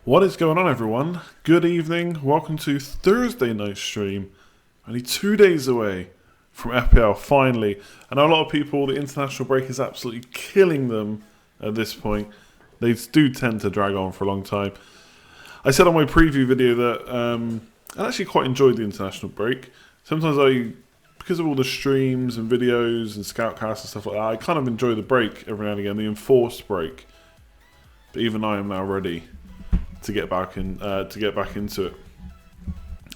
What is going on, everyone? Good evening. Welcome to Thursday night stream. Only 2 days away from FPL, finally. I know a lot of people, the international break is absolutely killing them at this point. They do tend to drag on for a long time. I said on my preview video that I actually quite enjoyed the international break. Sometimes because of all the streams and videos and scoutcasts and stuff like that, I kind of enjoy the break every now and again, the enforced break. But even I am now ready to get back into it.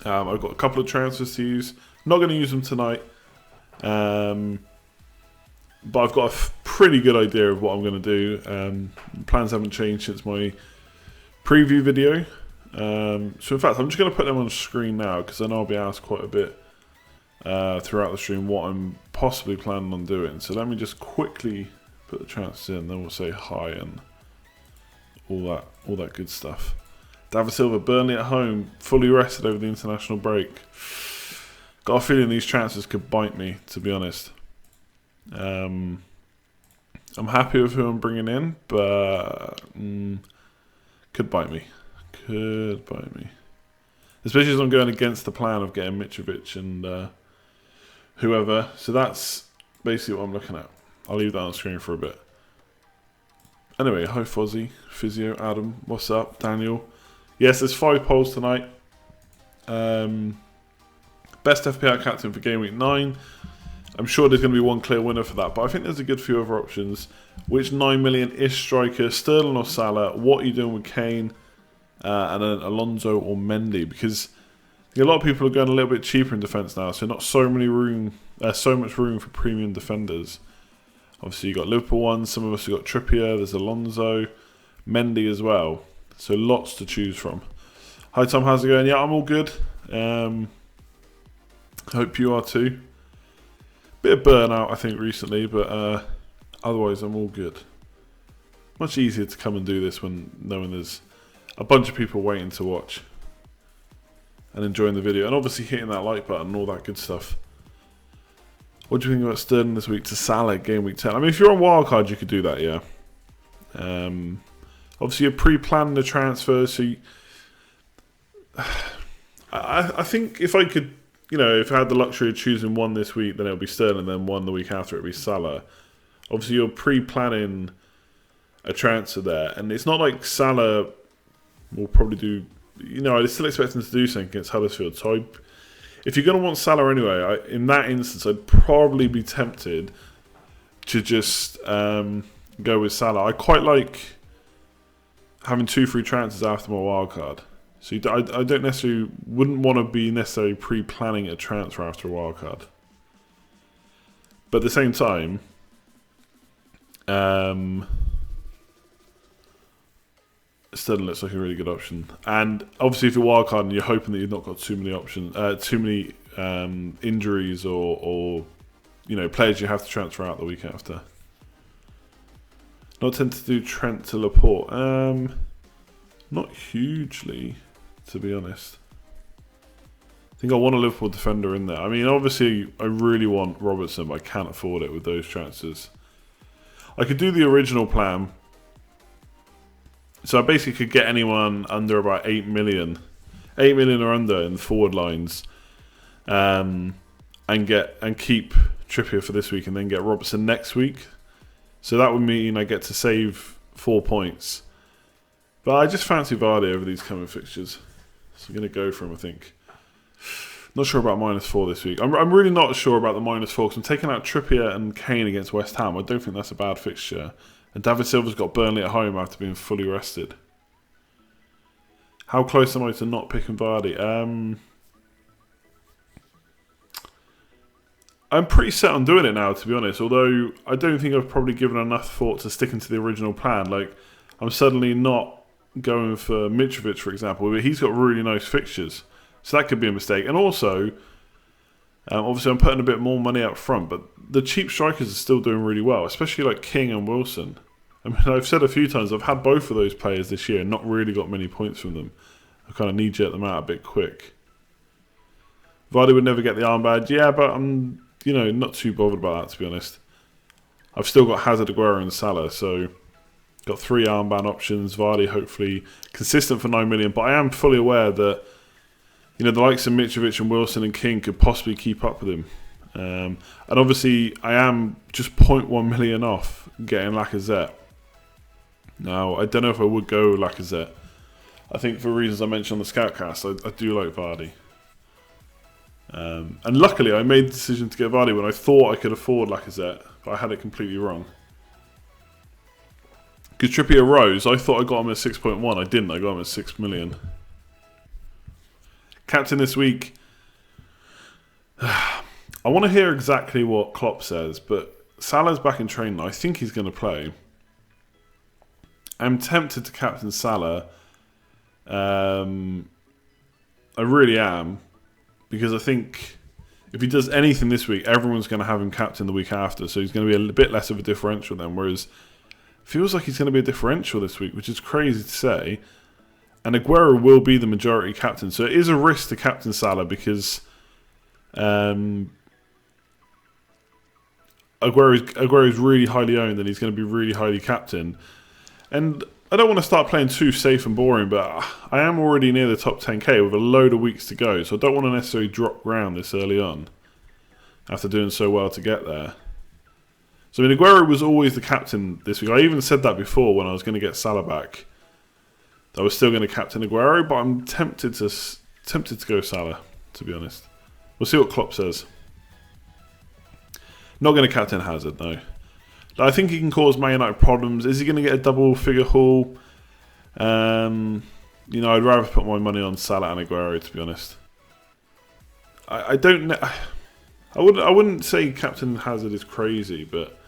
I've got a couple of transfers to use. Not going to use them tonight, but I've got a pretty good idea of what I'm going to do. Plans haven't changed since my preview video. So in fact, I'm just going to put them on the screen now because then I'll be asked quite a bit throughout the stream what I'm possibly planning on doing. So let me just quickly put the transfers in, then we'll say hi and all that good stuff. Davern Silva, Burnley at home, fully rested over the international break. Got a feeling these transfers could bite me, to be honest. I'm happy with who I'm bringing in, but could bite me. Especially as I'm going against the plan of getting Mitrovic and whoever. So that's basically what I'm looking at. I'll leave that on the screen for a bit. Anyway, hi Fozzie, Physio, Adam, what's up, Daniel? Yes, there's 5 polls tonight. Best FPL captain for Game Week 9. I'm sure there's going to be one clear winner for that, but I think there's a good few other options. Which 9 million-ish striker, Sterling or Salah? What are you doing with Kane? And then Alonso or Mendy? Because a lot of people are going a little bit cheaper in defence now, so not so much room for premium defenders. Obviously, you got Liverpool ones. Some of us have got Trippier. There's Alonso, Mendy as well. So lots to choose from. Hi Tom, how's it going? Yeah, I'm all good. Hope you are too. Bit of burnout, I think, recently, but otherwise I'm all good. Much easier to come and do this when knowing there's a bunch of people waiting to watch and enjoying the video, and obviously hitting that like button and all that good stuff. What do you think about Sterling this week to Salah, Game Week 10? I mean, if you're on Wildcard, you could do that, yeah. Obviously, you're pre-planning the transfer, so I think if I could, if I had the luxury of choosing one this week, then it would be Sterling, then one the week after it would be Salah. Obviously, you're pre-planning a transfer there, and it's not like Salah will probably do, I still expect him to do something against Huddersfield, so if you're going to want Salah anyway, in that instance, I'd probably be tempted to just go with Salah. I quite like having 2 free transfers after my wildcard. So I wouldn't want to be necessarily pre-planning a transfer after a wildcard. But at the same time, Sterling looks like a really good option. And obviously, if you're wildcard and you're hoping that you've not got too many injuries or players you have to transfer out the week after. Not tend to do Trent to Laporte. Not hugely, to be honest. I think I want a Liverpool defender in there. I mean, obviously, I really want Robertson, but I can't afford it with those transfers. I could do the original plan. So I basically could get anyone under about 8 million. 8 million or under in the forward lines. And keep Trippier for this week and then get Robertson next week. So that would mean I get to save 4 points. But I just fancy Vardy over these coming fixtures. So I'm going to go for him, I think. Not sure about -4 this week. I'm really not sure about the -4 because I'm taking out Trippier and Kane against West Ham. I don't think that's a bad fixture. And Davern Silva's got Burnley at home after being fully rested. How close am I to not picking Vardy? I'm pretty set on doing it now, to be honest. Although I don't think I've probably given enough thought to sticking to the original plan. Like, I'm suddenly not going for Mitrovic, for example, but he's got really nice fixtures. So that could be a mistake. And also, obviously I'm putting a bit more money up front, but the cheap strikers are still doing really well, especially like King and Wilson. I mean, I've said a few times, I've had both of those players this year and not really got many points from them. I kind of knee-jerk them out a bit quick. Vardy would never get the armband. Yeah, but I'm, not too bothered about that, to be honest. I've still got Hazard, Aguero and Salah, so Got 3 armband options. Vardy hopefully consistent for 9 million. But I am fully aware that, you know, the likes of Mitrovic and Wilson and King could possibly keep up with him. And obviously, I am just 0.1 million off getting Lacazette. Now, I don't know if I would go Lacazette. I think for reasons I mentioned on the Scoutcast, I do like Vardy. And luckily, I made the decision to get Vardy when I thought I could afford Lacazette, but I had it completely wrong. Because Trippier rose, I thought I got him at 6.1. I didn't, I got him at 6 million. Captain this week. I want to hear exactly what Klopp says, but Salah's back in training. I think he's going to play. I'm tempted to captain Salah. I really am. Because I think if he does anything this week, everyone's going to have him captain the week after. So he's going to be a bit less of a differential then. Whereas it feels like he's going to be a differential this week, which is crazy to say. And Aguero will be the majority captain. So it is a risk to captain Salah because Aguero's really highly owned and he's going to be really highly captained. And I don't want to start playing too safe and boring, but I am already near the top 10k with a load of weeks to go, so I don't want to necessarily drop ground this early on after doing so well to get there. So I mean, Aguero was always the captain this week. I even said that before when I was going to get Salah back. I was still going to captain Aguero, but I'm tempted to go Salah, to be honest. We'll see what Klopp says. Not going to captain Hazard, no. I think he can cause Man United problems. Is he going to get a double-figure haul? You know, I'd rather put my money on Salah and Aguero, to be honest. I don't know. I wouldn't say Captain Hazard is crazy, but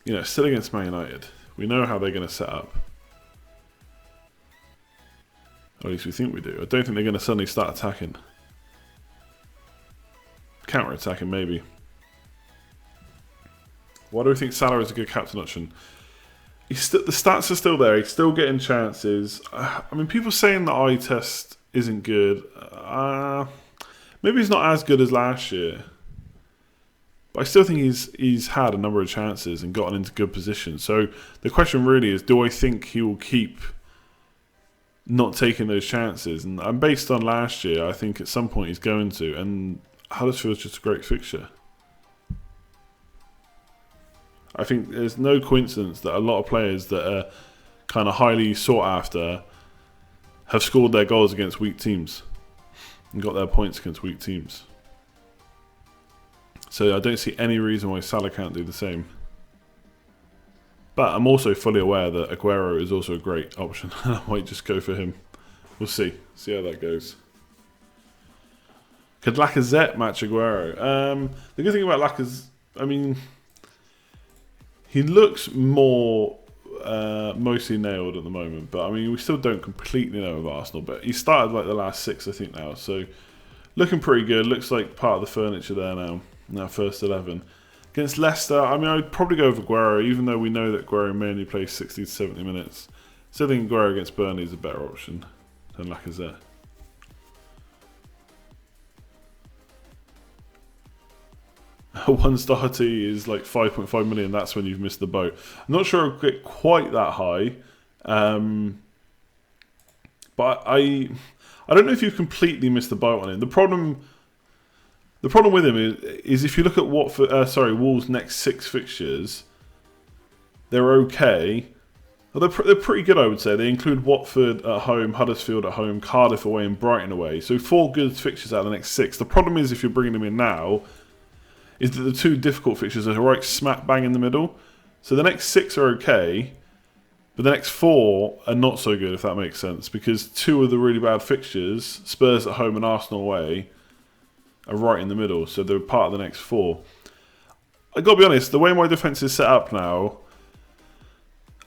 you know, still against Man United. We know how they're going to set up. Or at least we think we do. I don't think they're going to suddenly start attacking. Counter-attacking, maybe. Why do we think Salah is a good captain option? The stats are still there. He's still getting chances. I mean, people saying the eye test isn't good. Maybe he's not as good as last year. But I still think he's had a number of chances and gotten into good positions. So the question really is, do I think he will keep not taking those chances? And based on last year, I think at some point he's going to. And Huddersfield's just a great fixture. I think there's no coincidence that a lot of players that are kind of highly sought after have scored their goals against weak teams and got their points against weak teams. So I don't see any reason why Salah can't do the same. But I'm also fully aware that Aguero is also a great option. I might just go for him. We'll see. See how that goes. Could Lacazette match Aguero? The good thing about Lacazette, I mean, he looks more mostly nailed at the moment, but I mean, we still don't completely know with Arsenal. But he started like the last 6, I think, now, so looking pretty good. Looks like part of the furniture there now. Now first 11 against Leicester. I mean, I'd probably go with Aguero, even though we know that Aguero mainly plays 60 to 70 minutes. Still think Aguero against Burnley is a better option than Lacazette. One Doherty is like 5.5 million. That's when you've missed the boat. I'm not sure I'll get quite that high, but I don't know if you've completely missed the boat on him. The problem with him is if you look at Wolves' next 6 fixtures, they're okay. Well, they're pretty good, I would say. They include Watford at home, Huddersfield at home, Cardiff away, and Brighton away. So 4 good fixtures out of the next 6. The problem is if you're bringing them in now, is that the 2 difficult fixtures are right smack bang in the middle. So the next 6 are okay, but the next 4 are not so good, if that makes sense, because 2 of the really bad fixtures, Spurs at home and Arsenal away, are right in the middle, so they're part of the next 4. I got to be honest, the way my defence is set up now,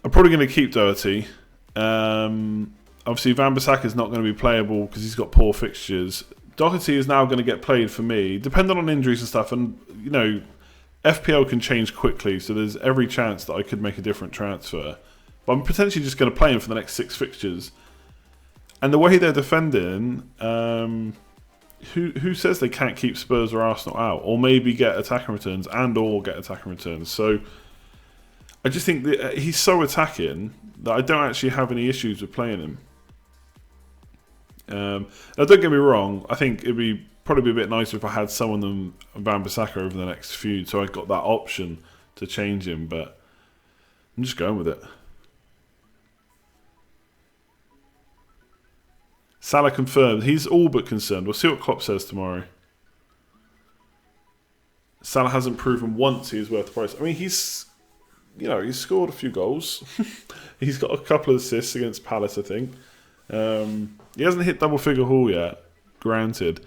I'm probably going to keep Doherty. Obviously, Van Bissaka is not going to be playable because he's got poor fixtures. Doherty is now going to get played for me, depending on injuries and stuff. And, you know, FPL can change quickly, so there's every chance that I could make a different transfer. But I'm potentially just going to play him for the next 6 fixtures. And the way they're defending, who says they can't keep Spurs or Arsenal out? Or maybe get attacking returns So I just think that he's so attacking that I don't actually have any issues with playing him. Now don't get me wrong, I think it'd be probably be a bit nicer if I had someone than Wan-Bissaka over the next few, so I got that option to change him, but I'm just going with it. Salah confirmed. He's all but concerned. We'll see what Klopp says tomorrow. Salah hasn't proven once he is worth the price. I mean, he's scored a few goals. He's got a couple of assists against Palace, I think. He hasn't hit double-figure haul yet, granted.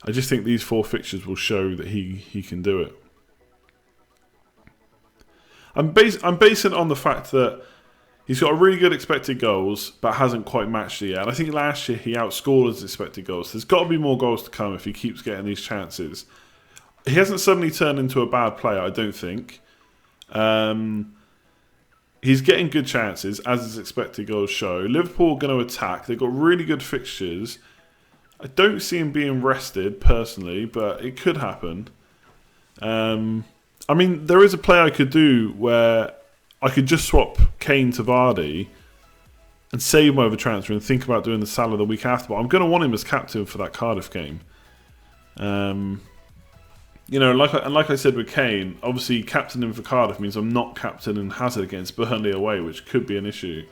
I just think these 4 fixtures will show that he can do it. I'm basing it on the fact that he's got a really good expected goals, but hasn't quite matched it yet. And I think last year he outscored his expected goals. There's got to be more goals to come if he keeps getting these chances. He hasn't suddenly turned into a bad player, I don't think. He's getting good chances, as his expected goals show. Liverpool are going to attack. They've got really good fixtures. I don't see him being rested, personally, but it could happen. I mean, there is a play I could do where I could just swap Kane to Vardy and save him over transfer and think about doing the Salah the week after. But I'm going to want him as captain for that Cardiff game. Like I said with Kane, obviously captaining for Cardiff means I'm not captaining Hazard against Burnley away, which could be an issue.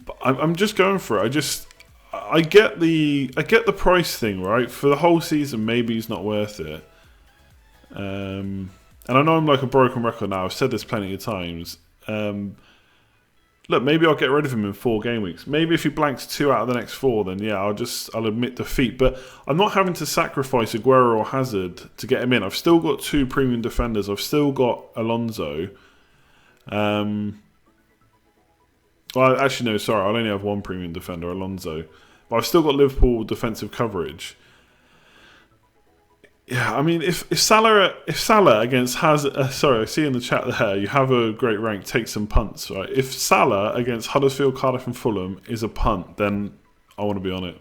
But I'm just going for it. I get the price thing, right? For the whole season, maybe he's not worth it. And I know I'm like a broken record now. I've said this plenty of times. Look, maybe I'll get rid of him in 4 game weeks. Maybe if he blanks 2 out of the next 4, then yeah, I'll admit defeat. But I'm not having to sacrifice Aguero or Hazard to get him in. I've still got 2 premium defenders. I've still got Alonso. Well, actually, no, sorry. I'll only have 1 premium defender, Alonso. But I've still got Liverpool defensive coverage. Yeah, I mean, if Salah against Hazard... sorry, I see in the chat there, you have a great rank, take some punts, right? If Salah against Huddersfield, Cardiff and Fulham is a punt, then I want to be on it.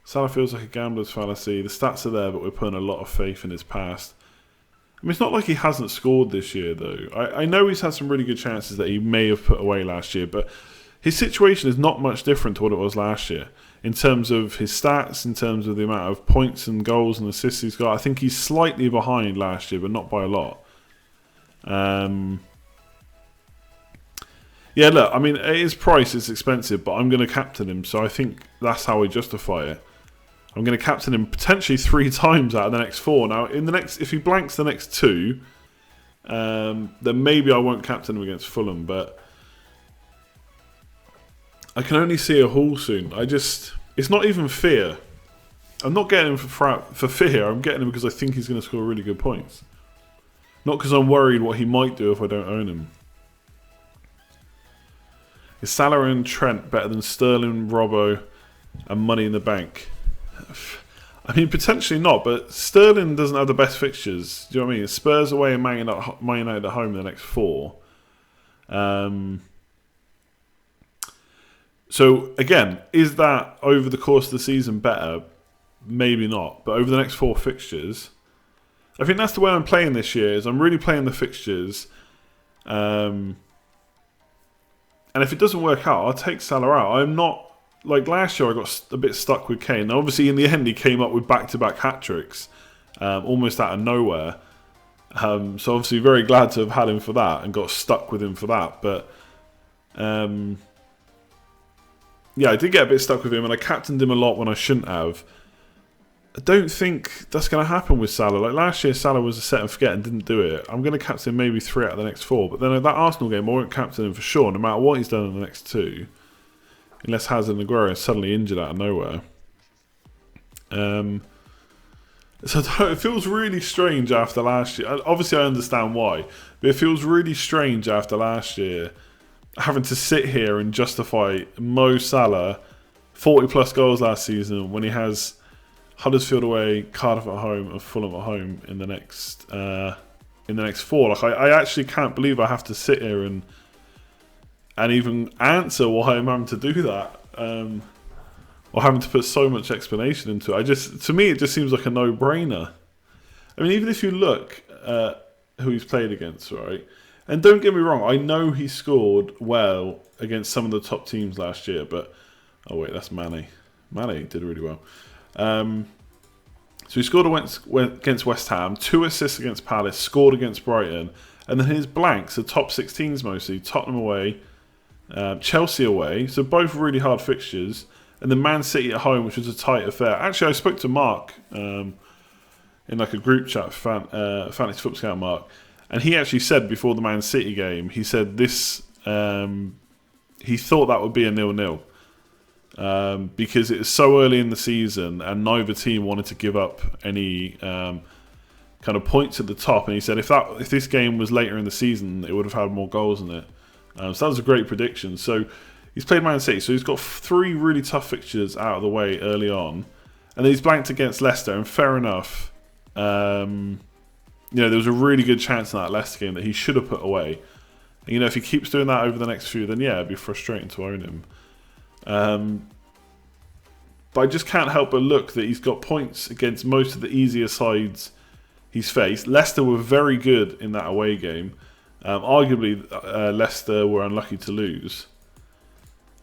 Salah feels like a gambler's fallacy. The stats are there, but we're putting a lot of faith in his past. I mean, it's not like he hasn't scored this year, though. I know he's had some really good chances that he may have put away last year, but his situation is not much different to what it was last year. In terms of his stats, in terms of the amount of points and goals and assists he's got, I think he's slightly behind last year, but not by a lot. Yeah, look, I mean, at his price, it's expensive, but I'm going to captain him, so I think that's how we justify it. I'm going to captain him potentially 3 times out of the next 4. Now, if he blanks the next 2, then maybe I won't captain him against Fulham, but I can only see a haul soon. It's not even fear. I'm not getting him for fear. I'm getting him because I think he's going to score really good points. Not because I'm worried what he might do if I don't own him. Is Salah and Trent better than Sterling, Robbo, and Money in the Bank? I mean, potentially not, but Sterling doesn't have the best fixtures. Do you know what I mean? Spurs away and Man United at home in the next 4. So, again, is that over the course of the season better? Maybe not. But over the next 4 fixtures, I think that's the way I'm playing this year, is I'm really playing the fixtures. And if it doesn't work out, I'll take Salah out. I'm not... Like last year, I got a bit stuck with Kane. Now, obviously, in the end, he came up with back-to-back hat-tricks, almost out of nowhere. So, obviously, very glad to have had him for that and got stuck with him for that. But... yeah, I did get a bit stuck with him, and I captained him a lot when I shouldn't have. I don't think that's going to happen with Salah. Like last year, Salah was a set and forget and didn't do it. I'm going to captain maybe 3 out of the next 4, but then at that Arsenal game, I won't captain him for sure, no matter what he's done in the next 2, unless Hazard and Aguero are suddenly injured out of nowhere. So it feels really strange after last year. Obviously, I understand why, but it feels really strange after last year having to sit here and justify Mo Salah 40 plus goals last season when he has Huddersfield away, Cardiff at home, and Fulham at home in the next 4. Like I actually can't believe I have to sit here and even answer why I'm having to do that, or having to put so much explanation into it. To me, it just seems like a no-brainer. I mean, even if you look, who he's played against, right? And don't get me wrong, I know he scored well against some of the top teams last year, but... Oh, wait, that's Mane. Mane did really well. So he scored against West Ham, 2 assists against Palace, scored against Brighton, and then his blanks are top 16s mostly. Tottenham away, Chelsea away, so both really hard fixtures, and then Man City at home, which was a tight affair. Actually, I spoke to Mark in like a group chat, Fantasy Football Scout Mark, and he actually said before the Man City game, he said this, he thought that would be a 0-0. Because it was so early in the season and neither team wanted to give up any kind of points at the top, and he said if this game was later in the season it would have had more goals in it. So that was a great prediction. So he's played Man City, so he's got 3 really tough fixtures out of the way early on, and then he's blanked against Leicester, and fair enough, there was a really good chance in that Leicester game that he should have put away. And, if he keeps doing that over the next few, then yeah, it'd be frustrating to own him. But I just can't help but look that he's got points against most of the easier sides he's faced. Leicester were very good in that away game. Arguably, Leicester were unlucky to lose.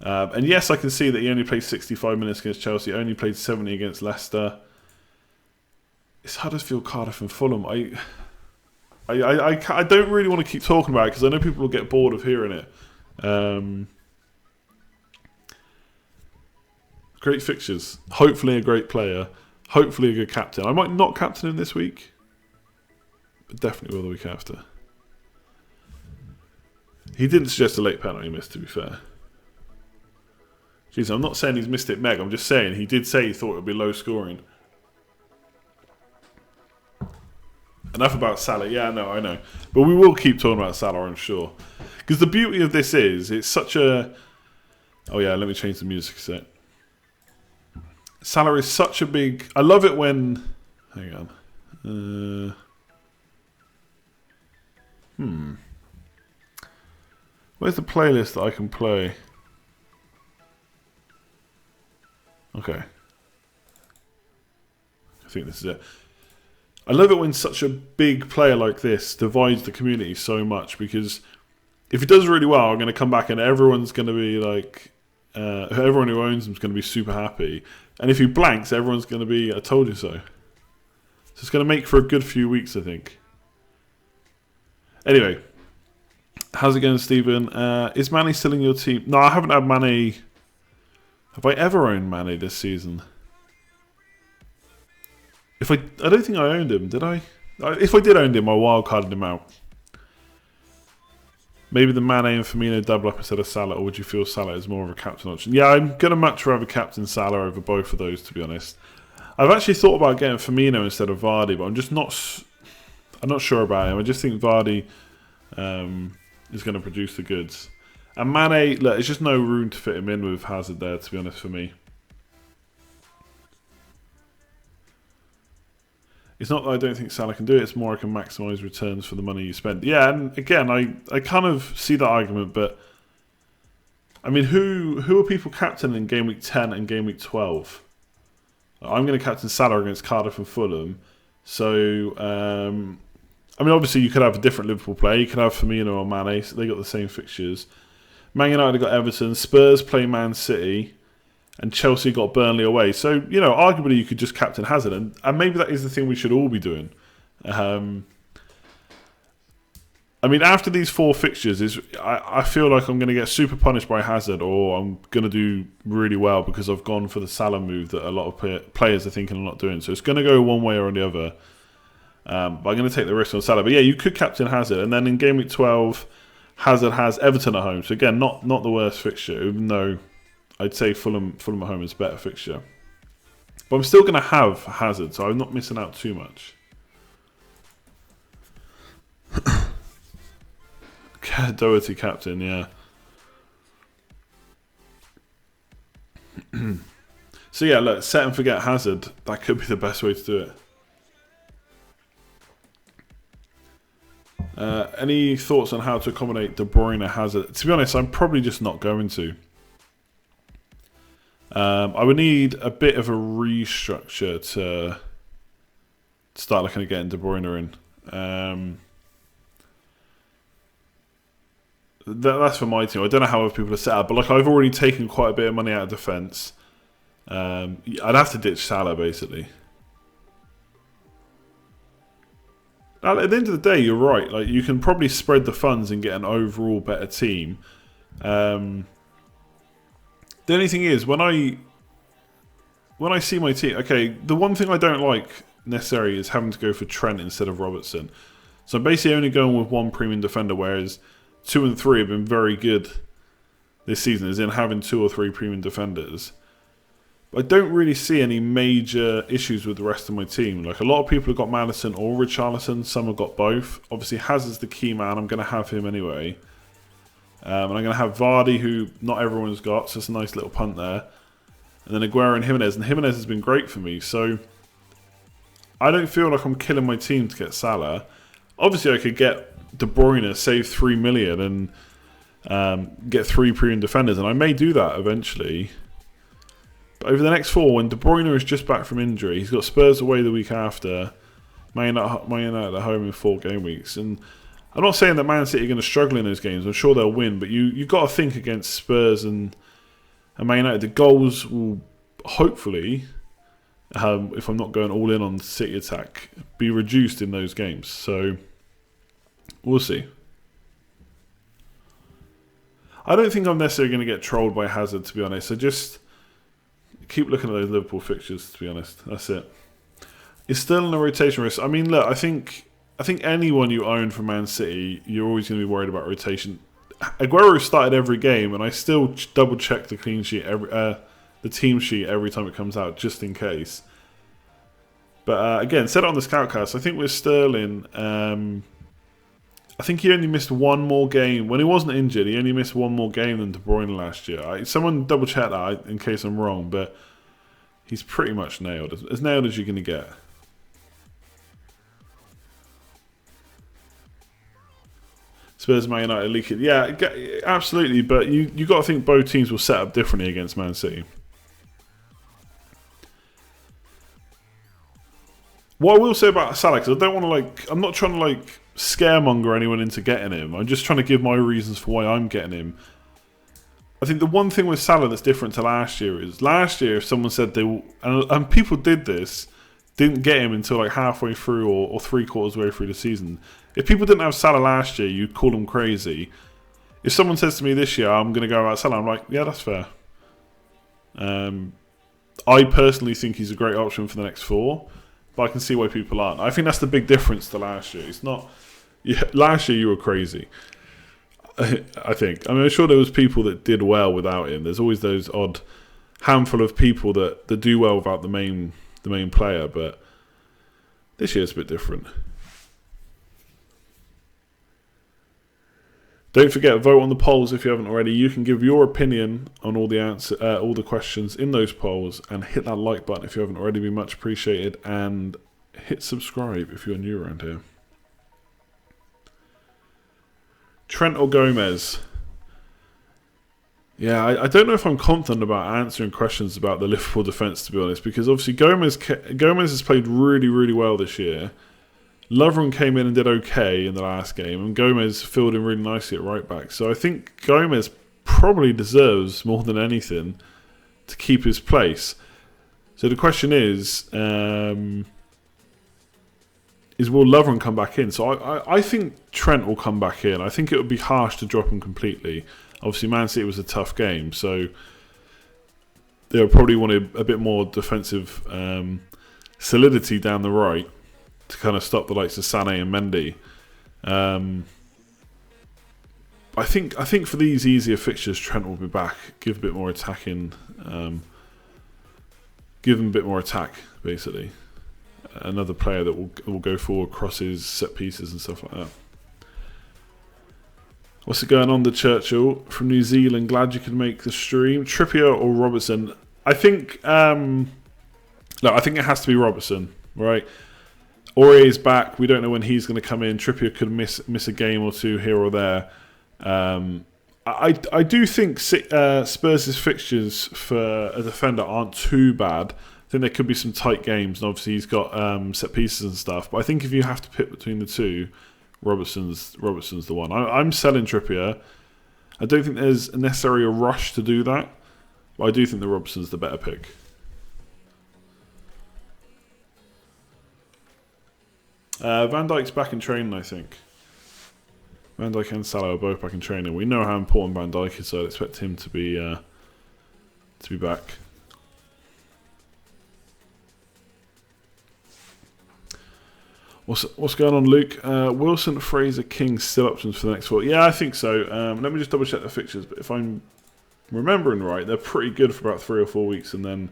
And yes, I can see that he only played 65 minutes against Chelsea, only played 70 against Leicester. It's Huddersfield, Cardiff and Fulham. I don't really want to keep talking about it because I know people will get bored of hearing it. Great fixtures. Hopefully a great player. Hopefully a good captain. I might not captain him this week, but definitely will the week after. He didn't suggest a late penalty miss, to be fair. Jeez, I'm not saying he's missed it meg. I'm just saying he did say he thought it would be low scoring. Enough about Salah. Yeah, no, I know. But we will keep talking about Salah, I'm sure. Because the beauty of this is, it's such a... Oh yeah, let me change the music a sec. Salah is such a big... I love it when... Hang on. Where's the playlist that I can play? Okay. I think this is it. I love it when such a big player like this divides the community so much, because if he does really well, I'm going to come back and everyone's going to be like... everyone who owns him is going to be super happy. And if he blanks, everyone's going to be, I told you so. So it's going to make for a good few weeks, I think. Anyway. How's it going, Stephen? Is Manny still in your team? No, I haven't had Manny. Have I ever owned Manny this season? I don't think I owned him, did I? If I did own him, I wildcarded him out. Maybe the Mane and Firmino double up instead of Salah, or would you feel Salah is more of a captain option? Yeah, I'm going to much rather captain Salah over both of those, to be honest. I've actually thought about getting Firmino instead of Vardy, but I'm not sure about him. I just think Vardy is going to produce the goods. And Mane, look, there's just no room to fit him in with Hazard there, to be honest, for me. It's not that I don't think Salah can do it, it's more I can maximise returns for the money you spend. Yeah, and again, I kind of see that argument, but I mean, who are people captaining in Game Week 10 and Game Week 12? I'm going to captain Salah against Cardiff and Fulham. So, I mean, obviously you could have a different Liverpool player. You could have Firmino or Mane, so they got the same fixtures. Man United got Everton, Spurs play Man City, and Chelsea got Burnley away. So, arguably you could just captain Hazard, and maybe that is the thing we should all be doing. I mean, after these 4 fixtures, I feel like I'm going to get super punished by Hazard, or I'm going to do really well because I've gone for the Salah move that a lot of players are thinking I'm not doing. So it's going to go one way or the other. But I'm going to take the risk on Salah. But yeah, you could captain Hazard. And then in Game Week 12, Hazard has Everton at home. So again, not the worst fixture, even though I'd say Fulham at home is a better fixture. But I'm still going to have Hazard, so I'm not missing out too much. Doherty captain, yeah. So yeah, look, set and forget Hazard. That could be the best way to do it. Any thoughts on how to accommodate De Bruyne Hazard? To be honest, I'm probably just not going to. I would need a bit of a restructure to start looking at getting De Bruyne in. That's for my team. I don't know how other people are set up, but like I've already taken quite a bit of money out of defence. I'd have to ditch Salah basically. Now, at the end of the day, you're right. Like you can probably spread the funds and get an overall better team. The only thing is when I see my team, okay, the one thing I don't like necessarily is having to go for Trent instead of Robertson. So I'm basically only going with one premium defender, whereas 2 and 3 have been very good this season, as in having 2 or 3 premium defenders. I don't really see any major issues with the rest of my team. Like a lot of people have got Maddison or Richarlison, some have got both. Obviously Hazard's the key man, I'm going to have him anyway. And I'm going to have Vardy, who not everyone's got, so it's a nice little punt there. And then Aguero and Jimenez has been great for me. So I don't feel like I'm killing my team to get Salah. Obviously I could get De Bruyne, save 3 million and get 3 premium defenders, and I may do that eventually. But over the next 4, when De Bruyne is just back from injury, he's got Spurs away the week after, Man United at home in 4 game weeks. And I'm not saying that Man City are going to struggle in those games. I'm sure they'll win, but you've got to think against Spurs and Man United. The goals will hopefully, if I'm not going all in on City attack, be reduced in those games. So we'll see. I don't think I'm necessarily going to get trolled by Hazard, to be honest. I just keep looking at those Liverpool fixtures, to be honest. That's it. It's still in a rotation risk. I mean, look, I think anyone you own from Man City, you're always going to be worried about rotation. Aguero started every game, and I still double check the clean sheet, the team sheet every time it comes out, just in case. But again, said it on the Scoutcast. I think with Sterling, I think he only missed one more game. When he wasn't injured, he only missed one more game than De Bruyne last year. Someone double check that in case I'm wrong, but he's pretty much nailed. As nailed as you're going to get. Spurs, Man United, League. Yeah, absolutely. But you got to think both teams will set up differently against Man City. What I will say about Salah, because I don't want to I'm not trying to scaremonger anyone into getting him. I'm just trying to give my reasons for why I'm getting him. I think the one thing with Salah that's different to last year is last year if someone said and people did this, didn't get him until halfway through or 3/4 way through the season. If people didn't have Salah last year, you'd call them crazy. If someone says to me this year, I'm going to go about Salah, I'm like, yeah, that's fair. I personally think he's a great option for the next 4, but I can see why people aren't. I think that's the big difference to last year. It's not... Yeah, last year you were crazy, I think. I mean, I'm sure there was people that did well without him. There's always those odd handful of people that do well without the main player, but this year's a bit different. Don't forget, vote on the polls if you haven't already. You can give your opinion on all the questions in those polls, and hit that like button if you haven't already. Be much appreciated, and hit subscribe if you're new around here. Trent or Gomez? Yeah, I don't know if I'm confident about answering questions about the Liverpool defence, to be honest, because obviously Gomez has played really, really well this year. Lovren came in and did okay in the last game, and Gomez filled in really nicely at right back. So I think Gomez probably deserves, more than anything, to keep his place. So the question is will Lovren come back in? So I think Trent will come back in. I think it would be harsh to drop him completely. Obviously, Man City was a tough game, so they'll probably want a bit more defensive solidity down the right to kind of stop the likes of Sané and Mendy. I think for these easier fixtures, Trent will be back. Give a bit more attacking. Give him a bit more attack, basically. Another player that will go forward, crosses, set pieces and stuff like that. What's it going on, the Churchill from New Zealand? Glad you could make the stream. Trippier or Robertson? I think I think it has to be Robertson, right? Aurier's back. We don't know when he's going to come in. Trippier could miss a game or two here or there. I do think Spurs' fixtures for a defender aren't too bad. think there could be some tight games, and obviously he's got set pieces and stuff. But I think if you have to pick between the two, Robertson's the one. I'm selling Trippier. I don't think there's necessarily a rush to do that, but I do think that Robertson's the better pick. Van Dijk's back in training, I think. Van Dijk and Salah are both back in training. We know how important Van Dijk is, so I'd expect him to be back. What's going on, Luke? Wilson, Fraser, King still options for the next 4. Yeah, I think so. Let me just double check the fixtures. But if I'm remembering right, they're pretty good for about 3 or 4 weeks, and then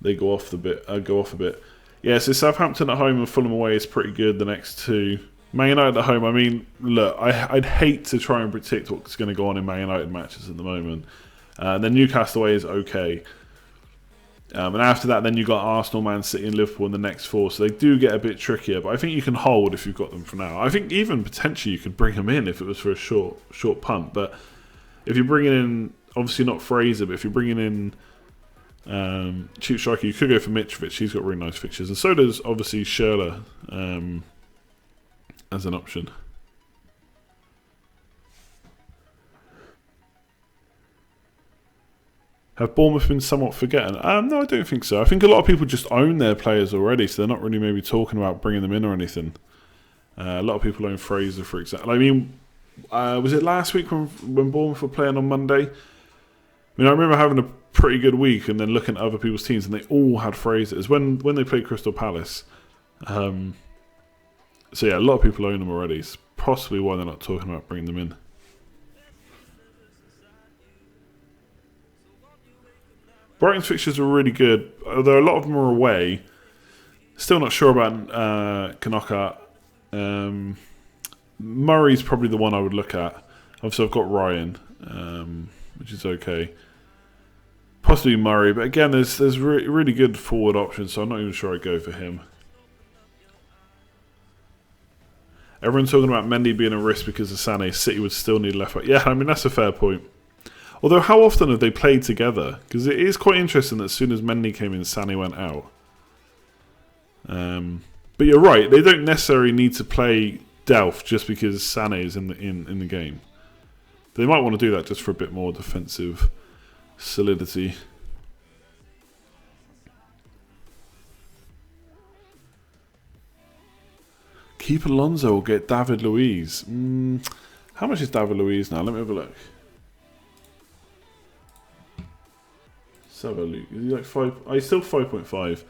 they go off a bit. Yeah, so Southampton at home and Fulham away is pretty good. The next 2, Man United at home. I mean, look, I'd hate to try and predict what's going to go on in Man United matches at the moment. Then Newcastle away is okay. And after that, then you've got Arsenal, Man City and Liverpool in the next 4. So they do get a bit trickier. But I think you can hold if you've got them for now. I think even potentially you could bring them in if it was for a short punt. But if you're bringing in, obviously not Fraser, but if you're bringing in cheap striker, you could go for Mitrovic. He's got really nice fixtures. And so does, obviously, Schürrle as an option. Have Bournemouth been somewhat forgotten? No, I don't think so. I think a lot of people just own their players already, so they're not really maybe talking about bringing them in or anything. A lot of people own Fraser, for example. I mean, was it last week when Bournemouth were playing on Monday? I mean, I remember having a pretty good week and then looking at other people's teams, and they all had Fraser. It's when they played Crystal Palace. So yeah, a lot of people own them already. It's possibly why they're not talking about bringing them in. Brighton's fixtures are really good, although a lot of them are away. Still not sure about Kanaka. Murray's probably the one I would look at. Obviously, I've got Ryan, which is okay. Possibly Murray, but again, there's really good forward options, so I'm not even sure I'd go for him. Everyone's talking about Mendy being a risk because of Sané. City would still need left back. Yeah, I mean, that's a fair point. Although, how often have they played together? Because it is quite interesting that as soon as Mendy came in, Sané went out. But you're right, they don't necessarily need to play Delph just because Sané is in the game. They might want to do that just for a bit more defensive solidity. Keep Alonso or get David Luiz. How much is David Luiz now? Let me have a look. Let's have a look. Is he like 5? Oh, he's still 5.5.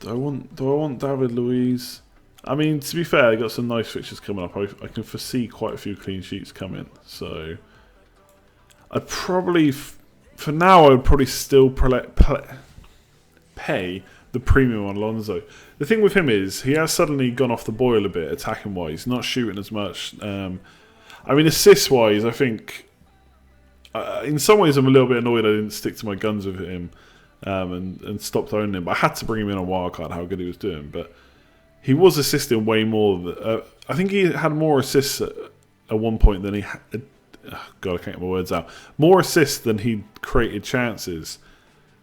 Do I want David Luiz? I mean, to be fair, they got some nice fixtures coming up. I can foresee quite a few clean sheets coming. So I'd probably, for now, I would probably still pay the premium on Alonso. The thing with him is he has suddenly gone off the boil a bit attacking wise, not shooting as much. I mean, assist wise, I think in some ways I'm a little bit annoyed I didn't stick to my guns with him and stopped owning him. But I had to bring him in on Wildcard, how good he was doing. But he was assisting way more. I think he had more assists at one point than he had. God, I can't get my words out. More assists than he created chances,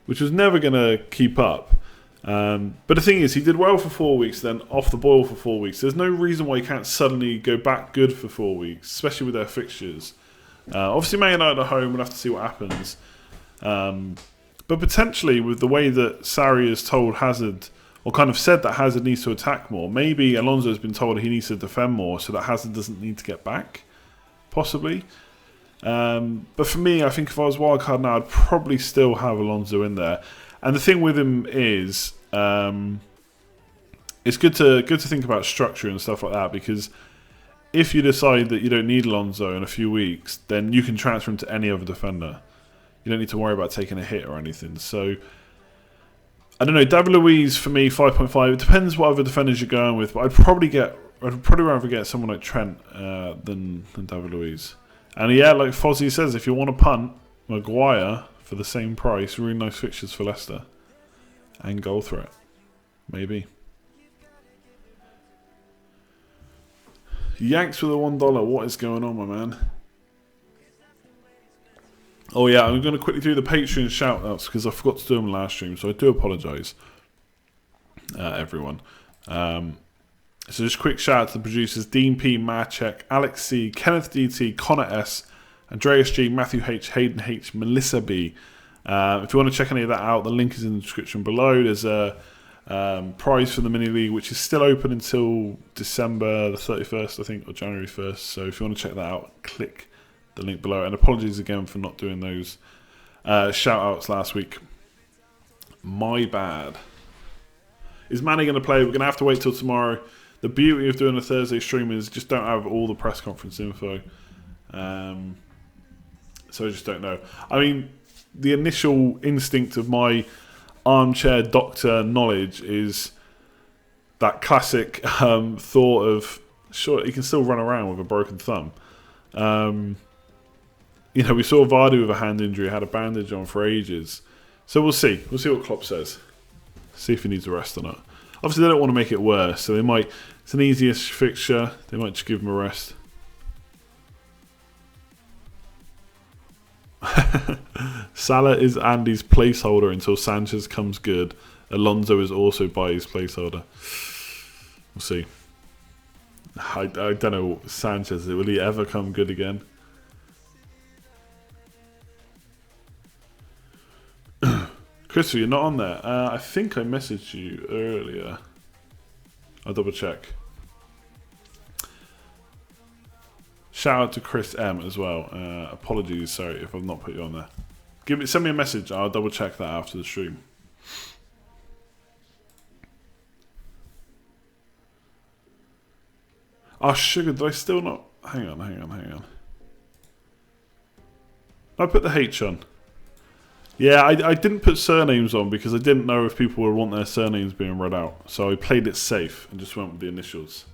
which was never going to keep up. But the thing is, he did well for 4 weeks, then off the boil for 4 weeks. There's no reason why he can't suddenly go back good for 4 weeks, especially with their fixtures. Obviously, Man United at home, we'll have to see what happens. But potentially, with the way that Sarri has told Hazard, or kind of said that Hazard needs to attack more, maybe Alonso has been told he needs to defend more so that Hazard doesn't need to get back, possibly. But for me, I think if I was wildcard now, I'd probably still have Alonso in there. And the thing with him is, it's good to think about structure and stuff like that, because if you decide that you don't need Alonso in a few weeks, then you can transfer him to any other defender. You don't need to worry about taking a hit or anything. So, I don't know, David Luiz for me, 5.5. It depends what other defenders you're going with, but I'd probably rather get someone like Trent than David Luiz. And yeah, like Fozzie says, if you want to punt, Maguire for the same price, really nice fixtures for Leicester. And goal threat. Maybe. Yanks with a $1. What is going on, my man? Oh yeah, I'm going to quickly do the Patreon shout-outs because I forgot to do them last stream, so I do apologise, everyone. So just a quick shout out to the producers: Dean P, Marchek, Alex C, Kenneth DT, Connor S, Andreas G, Matthew H, Hayden H, Melissa B. If you want to check any of that out, the link is in the description below. There's a prize for the mini league, which is still open until December the 31st, I think, or January 1st. So if you want to check that out, click the link below. And apologies again for not doing those shout outs last week. My bad. Is Manny going to play? We're going to have to wait till tomorrow. The beauty of doing a Thursday stream is just don't have all the press conference info. So I just don't know. I mean, the initial instinct of my armchair doctor knowledge is that classic thought of, sure, he can still run around with a broken thumb. You know, we saw Vardy with a hand injury, had a bandage on for ages. So we'll see. We'll see what Klopp says. See if he needs a rest or not. Obviously, they don't want to make it worse, so they might. It's an easiest fixture. They might just give him a rest. Salah is Andy's placeholder until Sanchez comes good. Alonso is also by his placeholder. We'll see. I don't know, Sanchez. Will he ever come good again? Christopher, you're not on there. I think I messaged you earlier. I'll double check. Shout out to Chris M as well. Apologies, sorry if I've not put you on there. Send me a message. I'll double check that after the stream. Oh, sugar, did I still not? Hang on. I put the H on. Yeah, I didn't put surnames on because I didn't know if people would want their surnames being read out. So I played it safe and just went with the initials.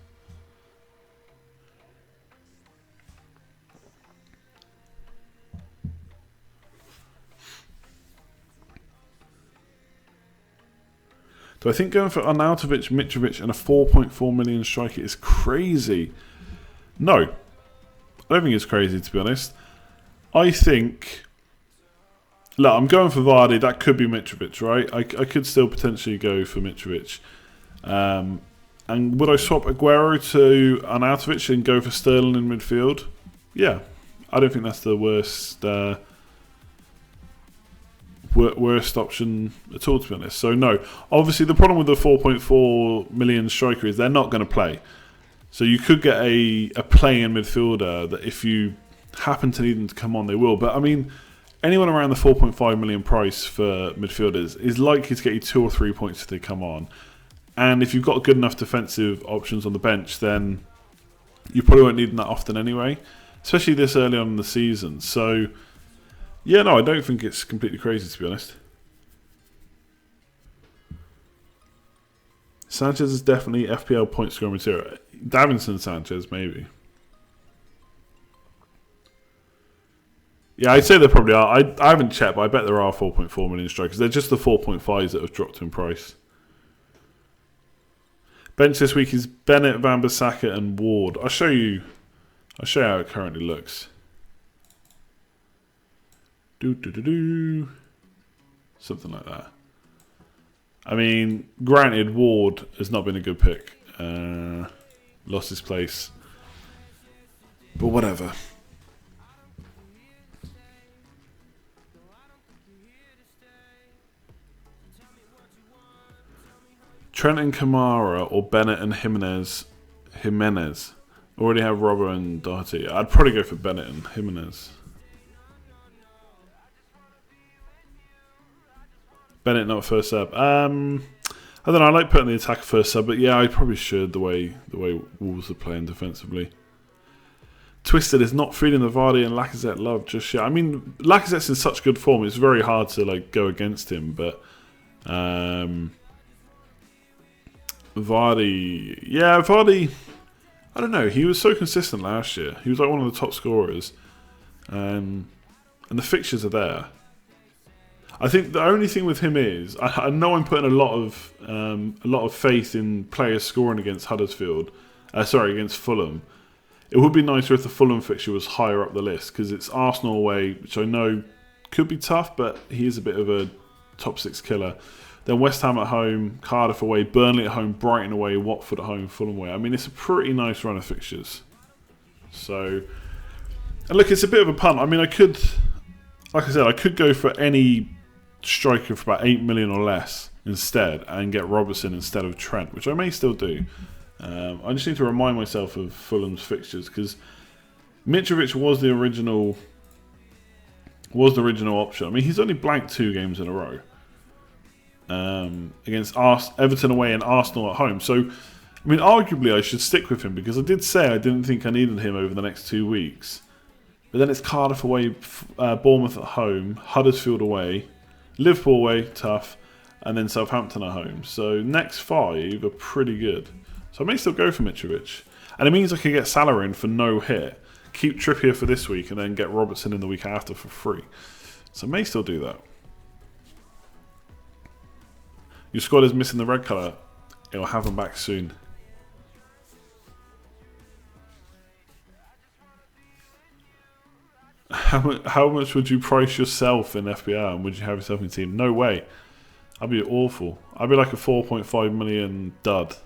Do I think going for Arnautovic, Mitrovic and a 4.4 million striker is crazy? No. I don't think it's crazy, to be honest. I think... Look, I'm going for Vardy. That could be Mitrovic, right? I could still potentially go for Mitrovic. And would I swap Aguero to Arnautovic and go for Sterling in midfield? Yeah. I don't think that's the worst option at all, to be honest. So, no. Obviously, the problem with the 4.4 million striker is they're not going to play. So, you could get a playing midfielder that if you happen to need them to come on, they will. But, I mean... Anyone around the 4.5 million price for midfielders is likely to get you 2 or 3 points if they come on. And if you've got good enough defensive options on the bench, then you probably won't need them that often anyway, especially this early on in the season. So, yeah, no, I don't think it's completely crazy, to be honest. Sanchez is definitely FPL point scoring material. Davinson Sanchez, maybe. Yeah, I'd say there probably are. I haven't checked, but I bet there are 4.4 million strikers. They're just the 4.5s that have dropped in price. Bench this week is Bennett, Van Bissaka and Ward. I'll show you how it currently looks. Something like that. I mean, granted, Ward has not been a good pick. Lost his place. But whatever. Trent and Kamara or Bennett and Jimenez. Already have Robbo and Doherty. I'd probably go for Bennett and Jimenez. Bennett not first sub. I don't know. I like putting the attacker first sub, but yeah, I probably should the way Wolves are playing defensively. Twisted is not feeling the Vardy and Lacazette love just yet. I mean, Lacazette's in such good form; it's very hard to go against him, but. Vardy, I don't know, he was so consistent last year. He was like one of the top scorers. And the fixtures are there. I think the only thing with him is, I know I'm putting a lot of faith in players scoring against against Fulham. It would be nicer if the Fulham fixture was higher up the list, because it's Arsenal away, which I know could be tough, but he is a bit of a top 6 killer. Then West Ham at home, Cardiff away, Burnley at home, Brighton away, Watford at home, Fulham away. I mean, it's a pretty nice run of fixtures. So, and look, it's a bit of a punt. I mean, I could, like I said, I could go for any striker for about 8 million or less instead and get Robertson instead of Trent, which I may still do. I just need to remind myself of Fulham's fixtures because Mitrovic was the original option. I mean, he's only blanked 2 games in a row against Everton away and Arsenal at home. So, I mean, arguably I should stick with him because I did say I didn't think I needed him over the next 2 weeks. But then it's Cardiff away, Bournemouth at home, Huddersfield away, Liverpool away, tough, and then Southampton at home. So next 5 are pretty good. So I may still go for Mitrovic. And it means I can get Salah in for no hit, keep Trippier for this week, and then get Robertson in the week after for free. So I may still do that. Your squad is missing the red colour. It'll have them back soon. How much would you price yourself in FPL and would you have yourself in team? No way. I'd be awful. I'd be like a 4.5 million dud.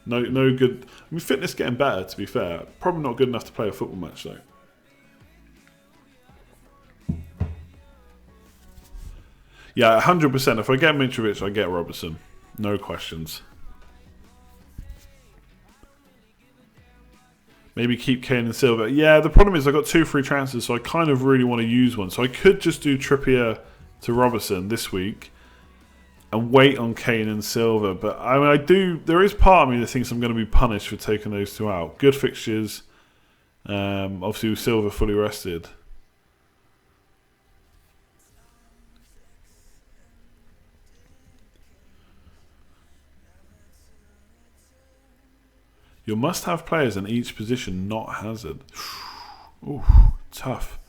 No good. I mean, fitness getting better, to be fair. Probably not good enough to play a football match, though. Yeah, 100%. If I get Mitrovic, I get Robertson. No questions. Maybe keep Kane and Silva. Yeah, the problem is I've got 2 free transfers, so I kind of really want to use one. So I could just do Trippier to Robertson this week and wait on Kane and Silva. But I mean, there is part of me that thinks I'm going to be punished for taking those 2 out. Good fixtures. Obviously with Silva fully rested. You must have players in each position, not Hazard. Ooh, tough.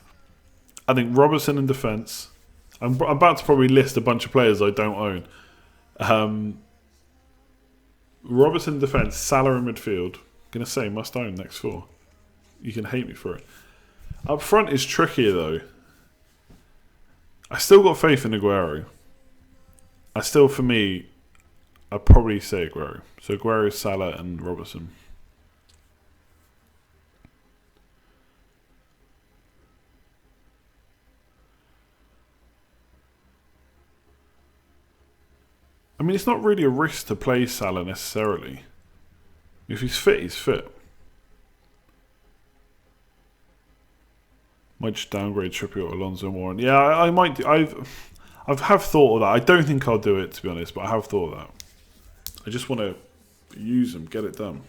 I think Robertson in defence. I'm about to probably list a bunch of players I don't own. Robertson in defence, Salah in midfield. Gonna say must own next 4. You can hate me for it. Up front is trickier though. I still got faith in Aguero. For me, I'd probably say Aguero. So Aguero, Salah and Robertson. I mean, it's not really a risk to play Salah necessarily. If he's fit, he's fit. Might just downgrade Trippier or Alonso Moore. Yeah, I might do. I have thought of that. I don't think I'll do it, to be honest, but I have thought of that. I just want to use them, get it done.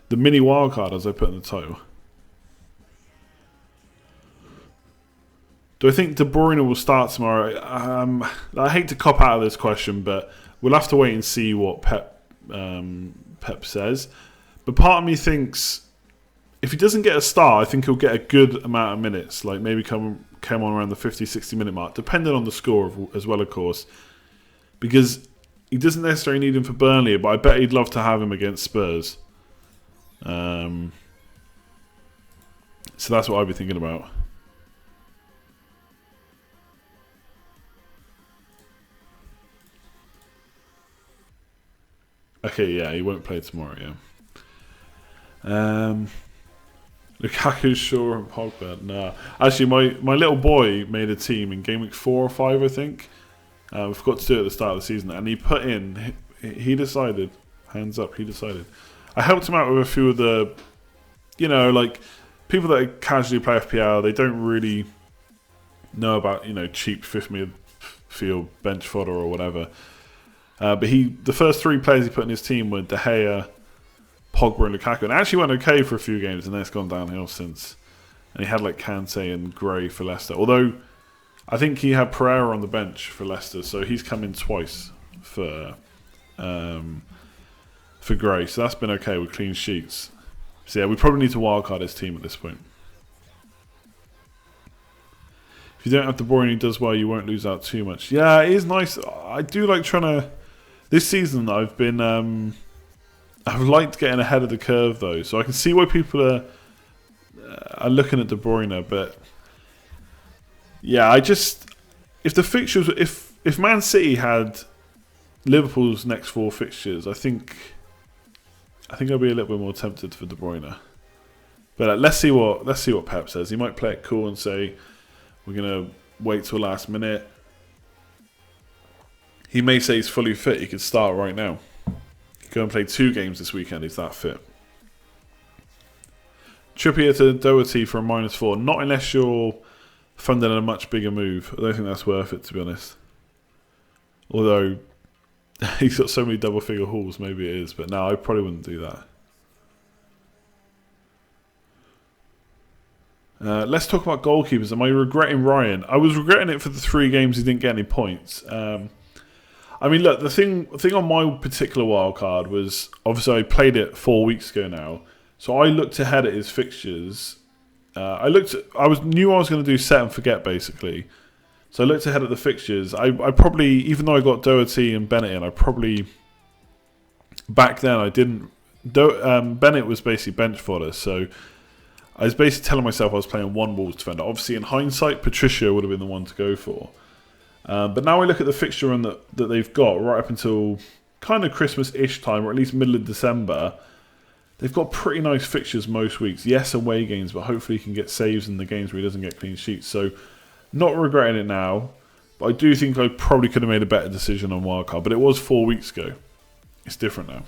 The mini wildcard, as I put in the title. Do I think De Bruyne will start tomorrow? I hate to cop out of this question, but we'll have to wait and see what Pep says. But part of me thinks if he doesn't get a start, I think he'll get a good amount of minutes. Like maybe come on around the 50, 60 minute mark, depending on the score as well, of course. Because he doesn't necessarily need him for Burnley, but I bet he'd love to have him against Spurs. So that's what I'd be thinking about. Okay, yeah, he won't play tomorrow, yeah. Lukaku, Shaw and Pogba. Nah. Actually, my little boy made a team in Gameweek 4 or 5, I think. We forgot to do it at the start of the season. And he put in, he decided, hands up, he decided. I helped him out with a few of the, like, people that casually play FPL, they don't really know about, cheap 5th midfield bench fodder or whatever. But the first 3 players he put in his team were De Gea, Pogba and Lukaku. And it actually went okay for a few games, and then it's gone downhill since. And he had like Kante and Gray for Leicester. Although, I think he had Pereira on the bench for Leicester, so he's come in twice for Gray. So that's been okay with clean sheets. So yeah, we probably need to wildcard his team at this point. If you don't have De Bruyne, he does well, you won't lose out too much. Yeah, it is nice. I do like trying to... This season, I've liked getting ahead of the curve, though. So I can see why people are looking at De Bruyne, but Yeah, if the fixtures, if Man City had Liverpool's next 4 fixtures, I think I'll be a little bit more tempted for De Bruyne. But let's see what Pep says. He might play it cool and say we're gonna wait till last minute. He may say he's fully fit. He could start right now. He could go and play 2 games this weekend. He's that fit. Trippier to Doherty for a -4. Not unless you're funding a much bigger move. I don't think that's worth it, to be honest. Although he's got so many double-figure hauls, maybe it is. But no, I probably wouldn't do that. Let's talk about goalkeepers. Am I regretting Ryan? I was regretting it for the 3 games he didn't get any points. I mean, look, the thing on my particular wildcard was, obviously I played it 4 weeks ago now, so I looked ahead at his fixtures. Knew I was going to do set and forget, basically. So I looked ahead at the fixtures. I probably, even though I got Doherty and Bennett in, I probably, back then I didn't, Bennett was basically bench fodder, so I was basically telling myself I was playing one Wolves defender. Obviously, in hindsight, Patricia would have been the one to go for. But now I look at the fixture run that they've got right up until kind of Christmas-ish time, or at least middle of December. They've got pretty nice fixtures most weeks. Yes, away games, but hopefully he can get saves in the games where he doesn't get clean sheets. So, not regretting it now, but I do think I probably could have made a better decision on wildcard. But it was 4 weeks ago. It's different now.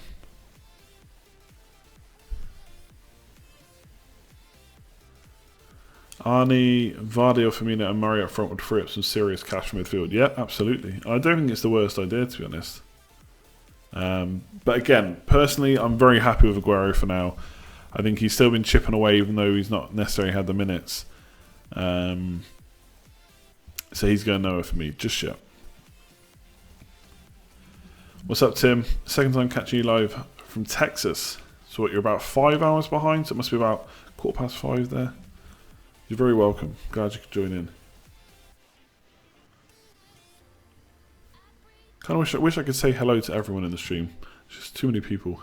Arnie, Vardy, or Firmino and Murray up front would free up some serious cash from midfield. Yeah, absolutely. I don't think it's the worst idea, to be honest. But again, personally, I'm very happy with Aguero for now. I think he's still been chipping away, even though he's not necessarily had the minutes. So he's going nowhere for me just yet. What's up, Tim? Second time catching you live from Texas. So what, you're about 5 hours behind? So it must be about 5:15 there. You're very welcome. Glad you could join in. Kind of wish I could say hello to everyone in the stream. It's just too many people.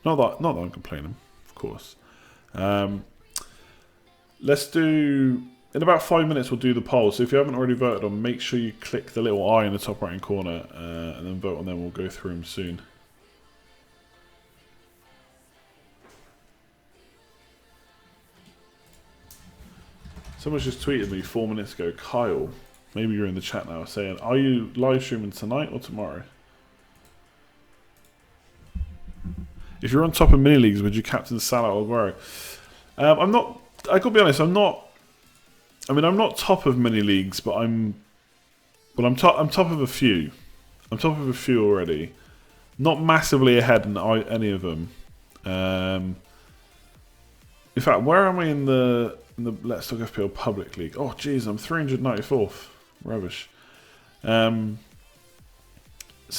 Not that I'm complaining, of course. Let's do, in about 5 minutes we'll do the poll. So if you haven't already voted on, make sure you click the little eye in the top right hand corner and then vote on them. We'll go through them soon. Someone's just tweeted me 4 minutes ago, Kyle, maybe you're in the chat now, saying, are you live streaming tonight or tomorrow? If you're on top of mini leagues, would you captain Salah or Aguero? I'm not, I gotta be honest, I'm not top of mini leagues, but I'm top of a few. I'm top of a few already. Not massively ahead in any of them. In fact, where am I in the Let's Talk FPL Public League? Oh, jeez, I'm 394th. Rubbish. So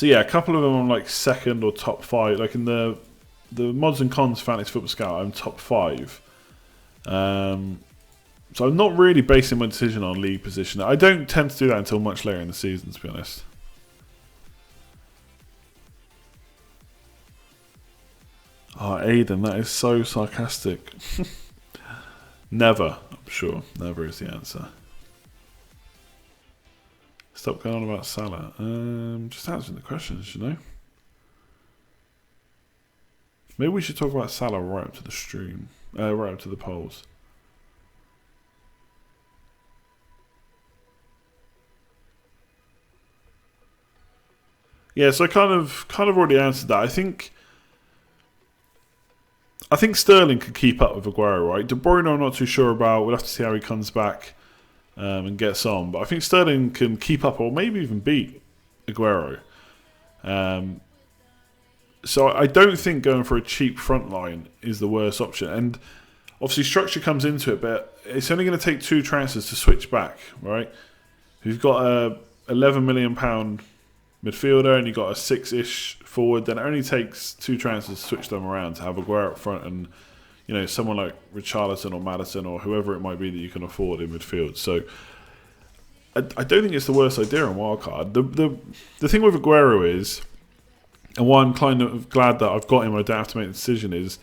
yeah, a couple of them I'm like second or top 5. Like in the Mods and Cons Fantasy Football Scout, I'm top 5. So I'm not really basing my decision on league position. I don't tend to do that until much later in the season, to be honest. Oh, Aiden, that is so sarcastic. Never, I'm sure. Never is the answer. Stop going on about Salah. Just answering the questions, you know. Maybe we should talk about Salah right up to the stream. Right up to the polls. Yeah, so I kind of already answered that. I think Sterling could keep up with Aguero, right? De Bruyne I'm not too sure about. We'll have to see how he comes back and gets on. But I think Sterling can keep up or maybe even beat Aguero. So I don't think going for a cheap front line is the worst option. And obviously structure comes into it, but it's only going to take 2 transfers to switch back, right? You've got a £11 million midfielder and you've got a 6-ish forward, then it only takes 2 transfers to switch them around to have Aguero up front and, you know, someone like Richarlison or Maddison or whoever it might be that you can afford in midfield. So I don't think it's the worst idea on wildcard. The thing with Aguero is, and why I'm kind of glad that I've got him, I don't have to make the decision, is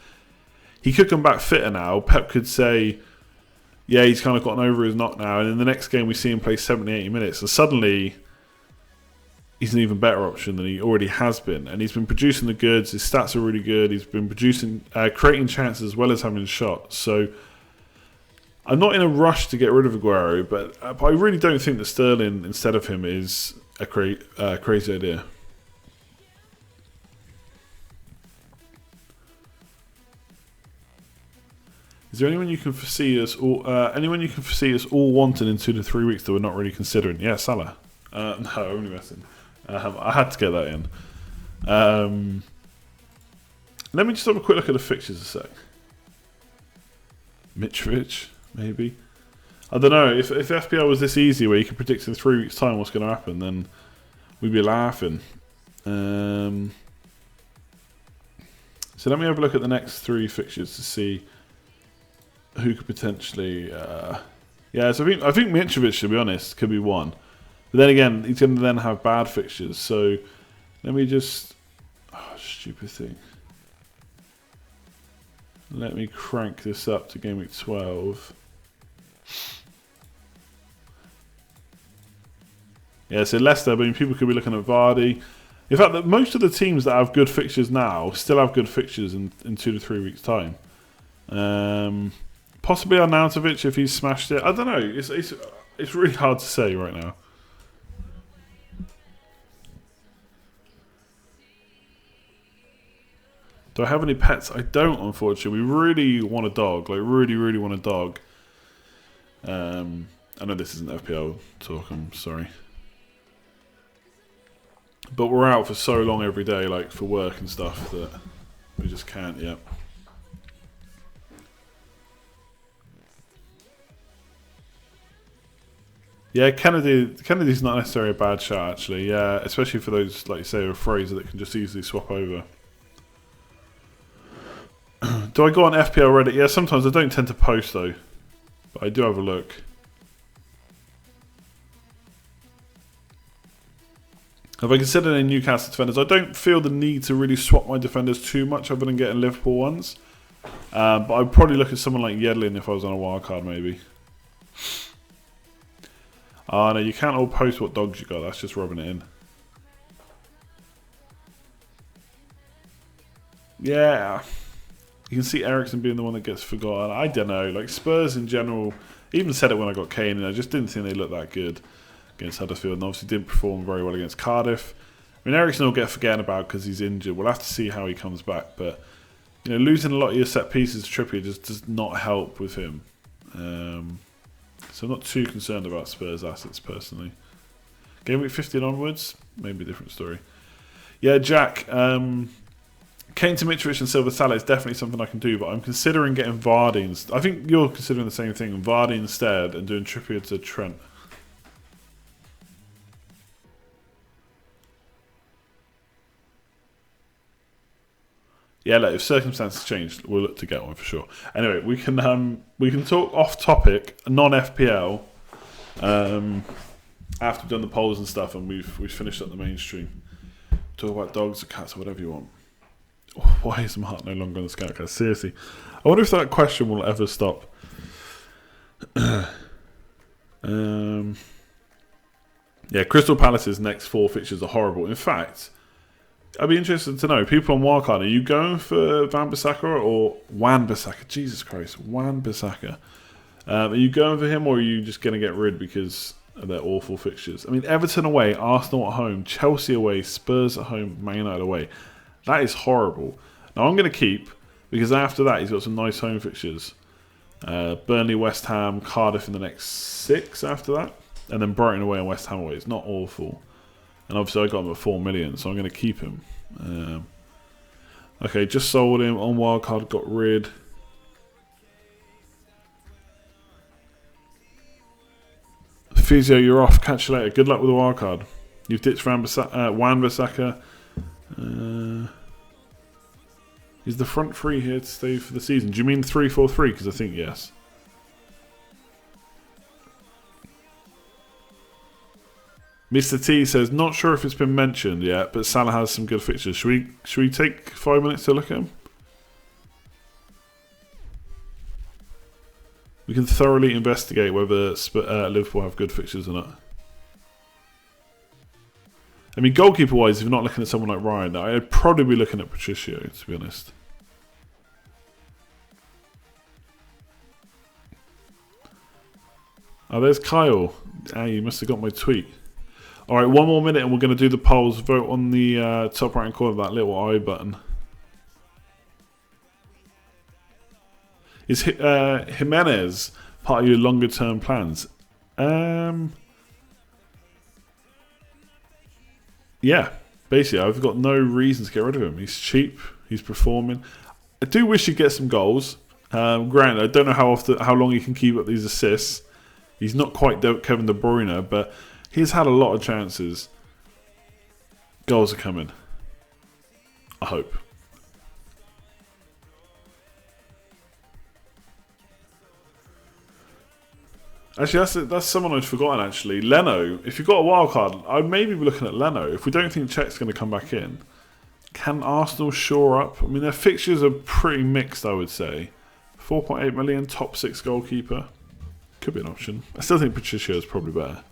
he could come back fitter now. Pep could say, yeah, he's kind of gotten over his knock now. And in the next game, we see him play 70, 80 minutes. And suddenly, he's an even better option than he already has been. And he's been producing the goods. His stats are really good. He's been producing, creating chances as well as having shots. So I'm not in a rush to get rid of Aguero, but I really don't think that Sterling instead of him is a crazy idea. Is there anyone you can foresee us all? Anyone you can foresee us all wanting in 2 to 3 weeks that we're not really considering? Yeah, Salah. No, only messing. I had to get that in. Let me just have a quick look at the fixtures a sec. Mitrovic, maybe. I don't know. If FPL was this easy, where you could predict in 3 weeks' time what's going to happen, then we'd be laughing. So let me have a look at the next 3 fixtures to see who could potentially... yeah, so I think Mitrovic, to be honest, could be one. But then again, he's going to then have bad fixtures. So let me just... Oh, stupid thing. Let me crank this up to Gameweek 12. Yeah, so Leicester, I mean, people could be looking at Vardy. In fact, most of the teams that have good fixtures now still have good fixtures in 2 to 3 weeks' time. Possibly Arnautovic if he's smashed it. I don't know. It's really hard to say right now. Do I have any pets? I don't, unfortunately. We really want a dog. Like, really, really want a dog. I know this isn't FPL talk. I'm sorry. But we're out for so long every day, like, for work and stuff, that we just can't yet. Yeah, Kennedy's not necessarily a bad shot, actually. Yeah, especially for those, like you say, with Fraser that can just easily swap over. Do I go on FPL Reddit? Yeah, sometimes. I don't tend to post, though. But I do have a look. Have I considered any Newcastle defenders? I don't feel the need to really swap my defenders too much other than getting Liverpool ones. But I'd probably look at someone like Yedlin if I was on a wildcard, maybe. Oh, no, you can't all post what dogs you got. That's just rubbing it in. Yeah. You can see Eriksen being the one that gets forgotten. I don't know. Like, Spurs in general, even said it when I got Kane, and I just didn't think they looked that good against Huddersfield, and obviously didn't perform very well against Cardiff. I mean, Eriksen will get forgotten about because he's injured. We'll have to see how he comes back. But, you know, losing a lot of your set pieces to Trippier just does not help with him. So I'm not too concerned about Spurs assets, personally. Game week 15 onwards, maybe a different story. Yeah, Jack, Kane to Mitrovic and Silva Salah is definitely something I can do, but I'm considering getting Vardy. I think you're considering the same thing, Vardy instead, and doing Trippier to Trent. Yeah, look, if circumstances change, we'll look to get one for sure. Anyway, we can talk off topic, non FPL, after we've done the polls and stuff, and we've finished up the mainstream. Talk about dogs or cats or whatever you want. Why is Mark no longer on the scout card? Seriously, I wonder if that question will ever stop. Yeah, Crystal Palace's next 4 fixtures are horrible. In fact, I'd be interested to know, people on Wildcard, are you going for Wan-Bissaka or Wan-Bissaka? Jesus Christ, Wan-Bissaka. Are you going for him, or are you just going to get rid because of their awful fixtures? I mean, Everton away, Arsenal at home, Chelsea away, Spurs at home, Man United away. That is horrible. Now, I'm going to keep, because after that, he's got some nice home fixtures. Burnley, West Ham, Cardiff in the next 6 after that. And then Brighton away and West Ham away. It's not awful. And obviously I got him at 4 million, so I'm going to keep him. Okay, just sold him. On wildcard, got rid. Physio, you're off. Catch you later. Good luck with the wildcard. You've ditched Wan-Bissaka. Is the front 3 here to stay for the season? Do you mean 3-4-3? Because I think yes. Mr. T says, not sure if it's been mentioned yet, but Salah has some good fixtures. Should we take 5 minutes to look at him? we can thoroughly investigate whether Liverpool have good fixtures or not. I mean, goalkeeper-wise, if you're not looking at someone like Ryan, I'd probably be looking at Patricio, to be honest. Oh, there's Kyle. Ah, you must have got my tweet. All right, 1 more minute and we're going to do the polls. Vote on the top right-hand corner of that little I button. Is Jimenez part of your longer-term plans? Yeah, basically, I've got no reason to get rid of him. He's cheap. He's performing. I do wish he'd get some goals. Granted, I don't know how long he can keep up these assists. He's not quite Kevin De Bruyne, but he's had a lot of chances. Goals are coming. I hope. Actually, that's someone I'd forgotten, actually. Leno. If you've got a wild card, I'd maybe be looking at Leno. If we don't think Czech's going to come back in, can Arsenal shore up? I mean, their fixtures are pretty mixed, I would say. 4.8 million, top 6 goalkeeper. Could be an option. I still think Patricio is probably better.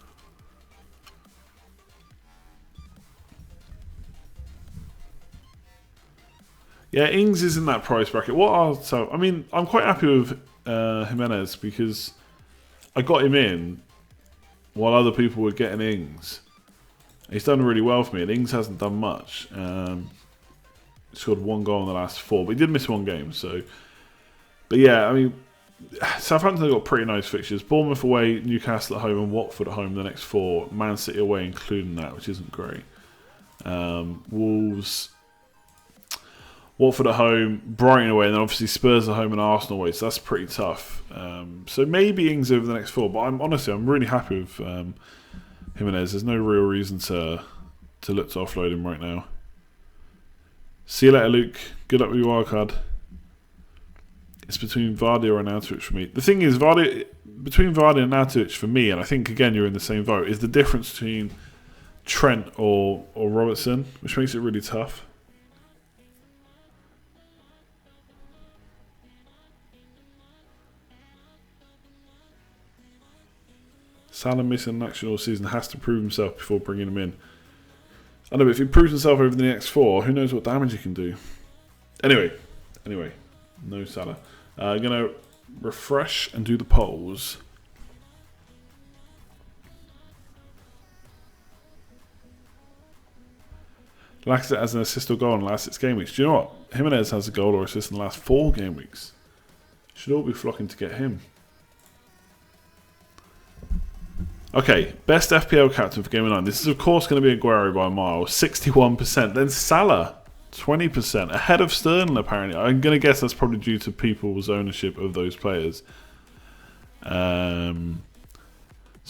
Yeah, Ings is in that price bracket. I mean, I'm quite happy with Jimenez because I got him in while other people were getting Ings. He's done really well for me, and Ings hasn't done much. Scored 1 goal in the last 4, but he did miss 1 game. So, but yeah, I mean, Southampton have got pretty nice fixtures. Bournemouth away, Newcastle at home, and Watford at home the next 4. Man City away, including that, which isn't great. Wolves, Watford at home, Brighton away, and then obviously Spurs at home and Arsenal away. So that's pretty tough. So maybe Ings over the next 4, but I'm really happy with Jimenez. There's no real reason to look to offload him right now. See you later, Luke. Good luck with your wildcard. It's between Vardy or Arnautovic for me. The thing is, between Vardy and Arnautovic for me, and I think again you're in the same vote, is the difference between Trent or Robertson, which makes it really tough. Salah missing an action all season, has to prove himself before bringing him in. I know, but if he proves himself over the next 4, who knows what damage he can do. Anyway, no Salah. I'm going to refresh and do the polls. Lacazette has an assist or goal in the last 6 game weeks. Do you know what? Jimenez has a goal or assist in the last 4 game weeks. Should all be flocking to get him. Okay, best FPL captain for Game of 9. This is of course going to be Aguero by a mile. 61%. Then Salah. 20%, ahead of Sterling apparently. I'm going to guess that's probably due to people's ownership of those players. So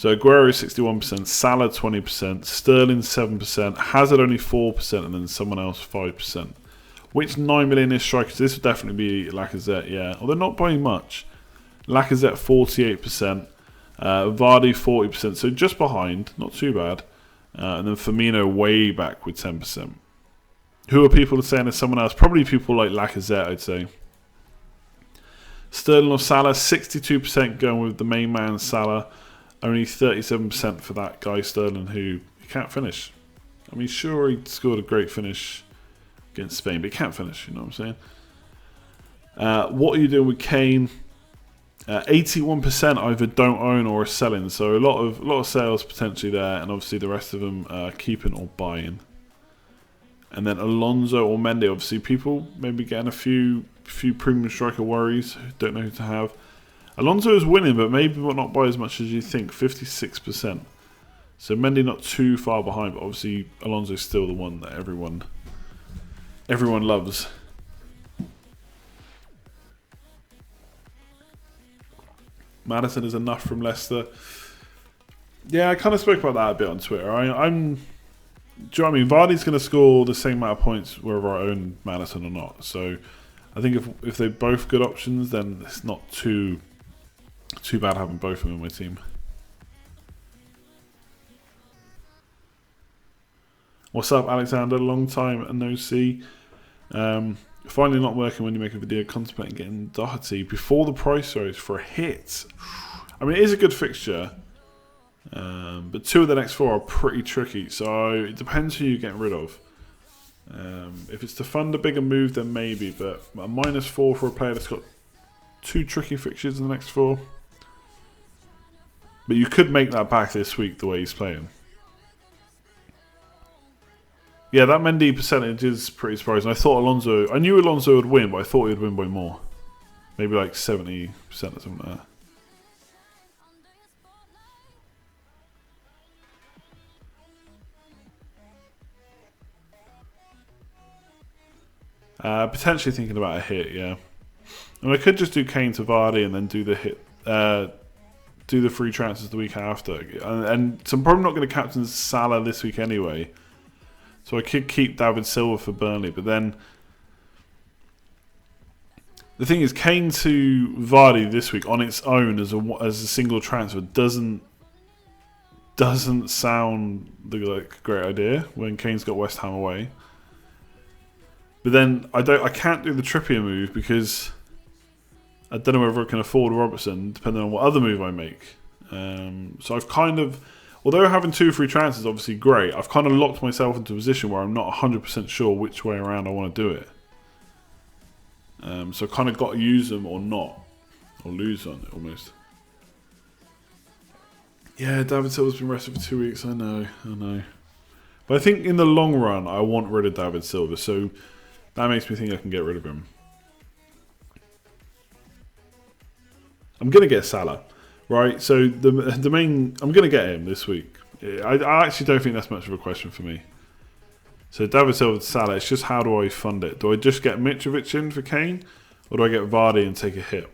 Aguero 61%, Salah 20%, Sterling 7%, Hazard only 4%, and then someone else 5%. Which 9 million-ish strikers? This would definitely be Lacazette, yeah. Although not by much. Lacazette 48%, Vardy 40%, so just behind, not too bad. And then Firmino way back with 10%. Who are people saying there's someone else? Probably people like Lacazette, I'd say. Sterling or Salah, 62% going with the main man, Salah. Only 37% for that guy, Sterling, who can't finish. I mean, sure, he scored a great finish against Spain, but he can't finish, you know what I'm saying? What are you doing with Kane? 81% either don't own or are selling. So a lot of sales potentially there, and obviously the rest of them keeping or buying. And then Alonso or Mendy, obviously people maybe getting a few premium striker worries, don't know who to have. Alonso is winning, but maybe not by as much as you think, 56%. So Mendy not too far behind, but obviously Alonso is still the one that everyone loves. Maddison is enough from Leicester. Yeah, I kind of spoke about that a bit on Twitter. Do you know what I mean? Vardy's going to score the same amount of points whether I own Maddison or not. So I think if they're both good options, then it's not too bad having both of them in my team. What's up, Alexander? Long time and no see. Finally not working when you make a video contemplating getting Doherty before the price rise for a hit. I mean, it is a good fixture. But 2 of the next 4 are pretty tricky. So it depends who you're getting rid of. If it's to fund a bigger move, then maybe. But a -4 for a player that's got 2 tricky fixtures in the next 4. But you could make that back this week the way he's playing. Yeah, that Mendy percentage is pretty surprising. I knew Alonso would win, but I thought he'd win by more. Maybe like 70% or something like that. Potentially thinking about a hit, yeah. And I could just do Kane to Vardy and then do the hit, do the free transfers the week after. And so I'm probably not going to captain Salah this week anyway. So I could keep David Silva for Burnley, but then the thing is, Kane to Vardy this week on its own as a single transfer doesn't sound like a great idea when Kane's got West Ham away. But then I can't do the Trippier move because I don't know whether I can afford Robertson depending on what other move I make. So I've kind of, although having 2 free transfers is obviously great, I've kind of locked myself into a position where I'm not 100% sure which way around I want to do it. So I've kind of got to use them or not, or lose on it almost. Yeah, David Silva's been rested for 2 weeks. I know. But I think in the long run, I want rid of David Silva, so that makes me think I can get rid of him. I'm gonna get Salah. Right, so the main... I'm going to get him this week. I actually don't think that's much of a question for me. So David Silva to Salah, it's just how do I fund it? Do I just get Mitrovic in for Kane? Or do I get Vardy and take a hit?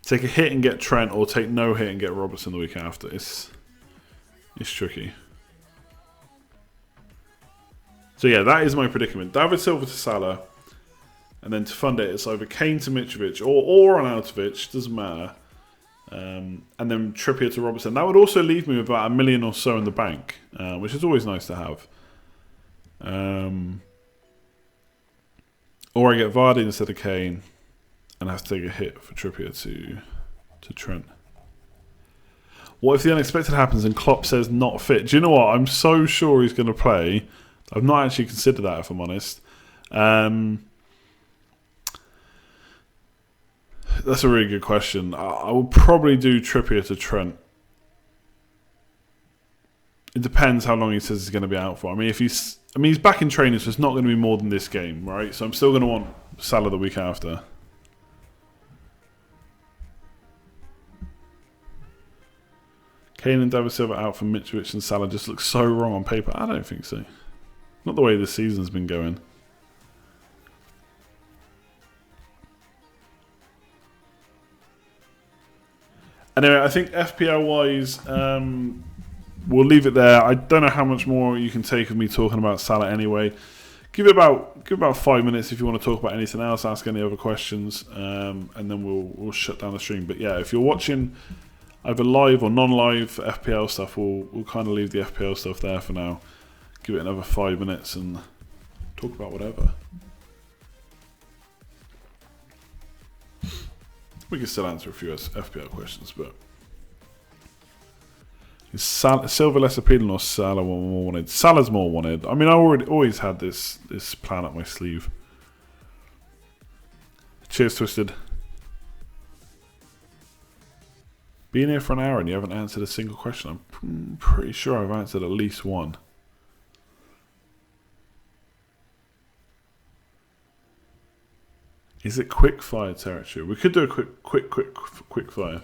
Take a hit and get Trent, or take no hit and get Robertson the week after. It's tricky. So yeah, that is my predicament. David Silva to Salah. And then to fund it, it's either Kane to Mitrovic or Arnautovic, doesn't matter. And then Trippier to Robertson. That would also leave me with about $1 million or so in the bank, which is always nice to have. Or I get Vardy instead of Kane and have to take a hit for Trippier to Trent. What if the unexpected happens and Klopp says not fit? Do you know what? I'm so sure he's going to play. I've not actually considered that, if I'm honest. That's a really good question. I would probably do Trippier to Trent. It depends how long he says he's going to be out for. I mean, he's back in training, so it's not going to be more than this game, right? So I'm still going to want Salah the week after. Kane and David Silva out for Mitrovic and Salah just looks so wrong on paper. I don't think so. Not the way this season's been going. Anyway, I think FPL-wise, we'll leave it there. I don't know how much more you can take of me talking about Salah anyway. Give it about 5 minutes if you want to talk about anything else, ask any other questions, and then we'll shut down the stream. But yeah, if you're watching either live or non-live FPL stuff, we'll kind of leave the FPL stuff there for now. Give it another 5 minutes and talk about whatever. We can still answer a few FPL questions, but is Silva less appealing or Salah more wanted? Salah's more wanted. I mean, I always had this plan up my sleeve. Cheers, Twisted. Been here for an hour and you haven't answered a single question. I'm pretty sure I've answered at least one. Is it quick fire territory? We could do a quick fire.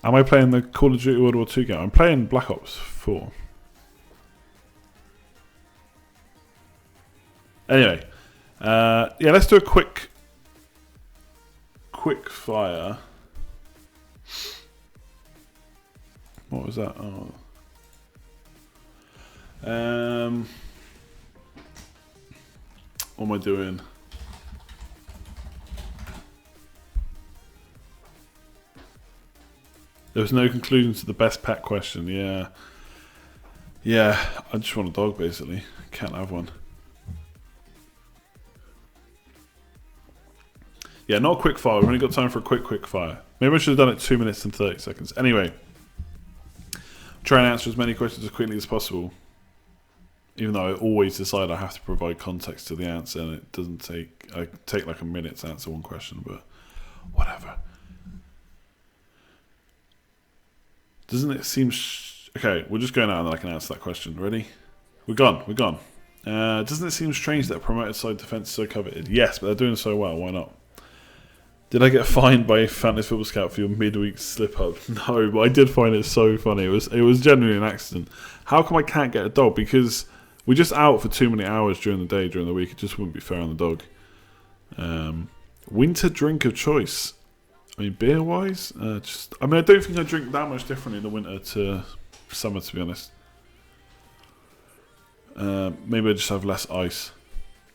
Am I playing the Call of Duty World War II game? I'm playing Black Ops 4. Anyway. Yeah, let's do a quick fire. What was that? Oh. What am I doing? There was no conclusion to the best pet question. Yeah. Yeah, I just want a dog, basically. Can't have one. Yeah, not a quick fire. We've only got time for a quick fire. Maybe I should have done it 2 minutes and 30 seconds. Anyway, try and answer as many questions as quickly as possible. Even though I always decide I have to provide context to the answer, and it doesn't take... I take like a minute to answer one question, but whatever. Doesn't it seem... Okay, we'll just go now and then I can answer that question. Ready? We're gone. Doesn't it seem strange that a promoted side defence is so coveted? Yes, but they're doing so well. Why not? Did I get fined by Fantasy Football Scout for your midweek slip-up? No, but I did find it so funny. It was genuinely an accident. How come I can't get a dog? Because we're just out for too many hours during the day, during the week. It just wouldn't be fair on the dog. Winter drink of choice. I mean, beer-wise? I don't think I drink that much differently in the winter to summer, to be honest. Maybe I just have less ice.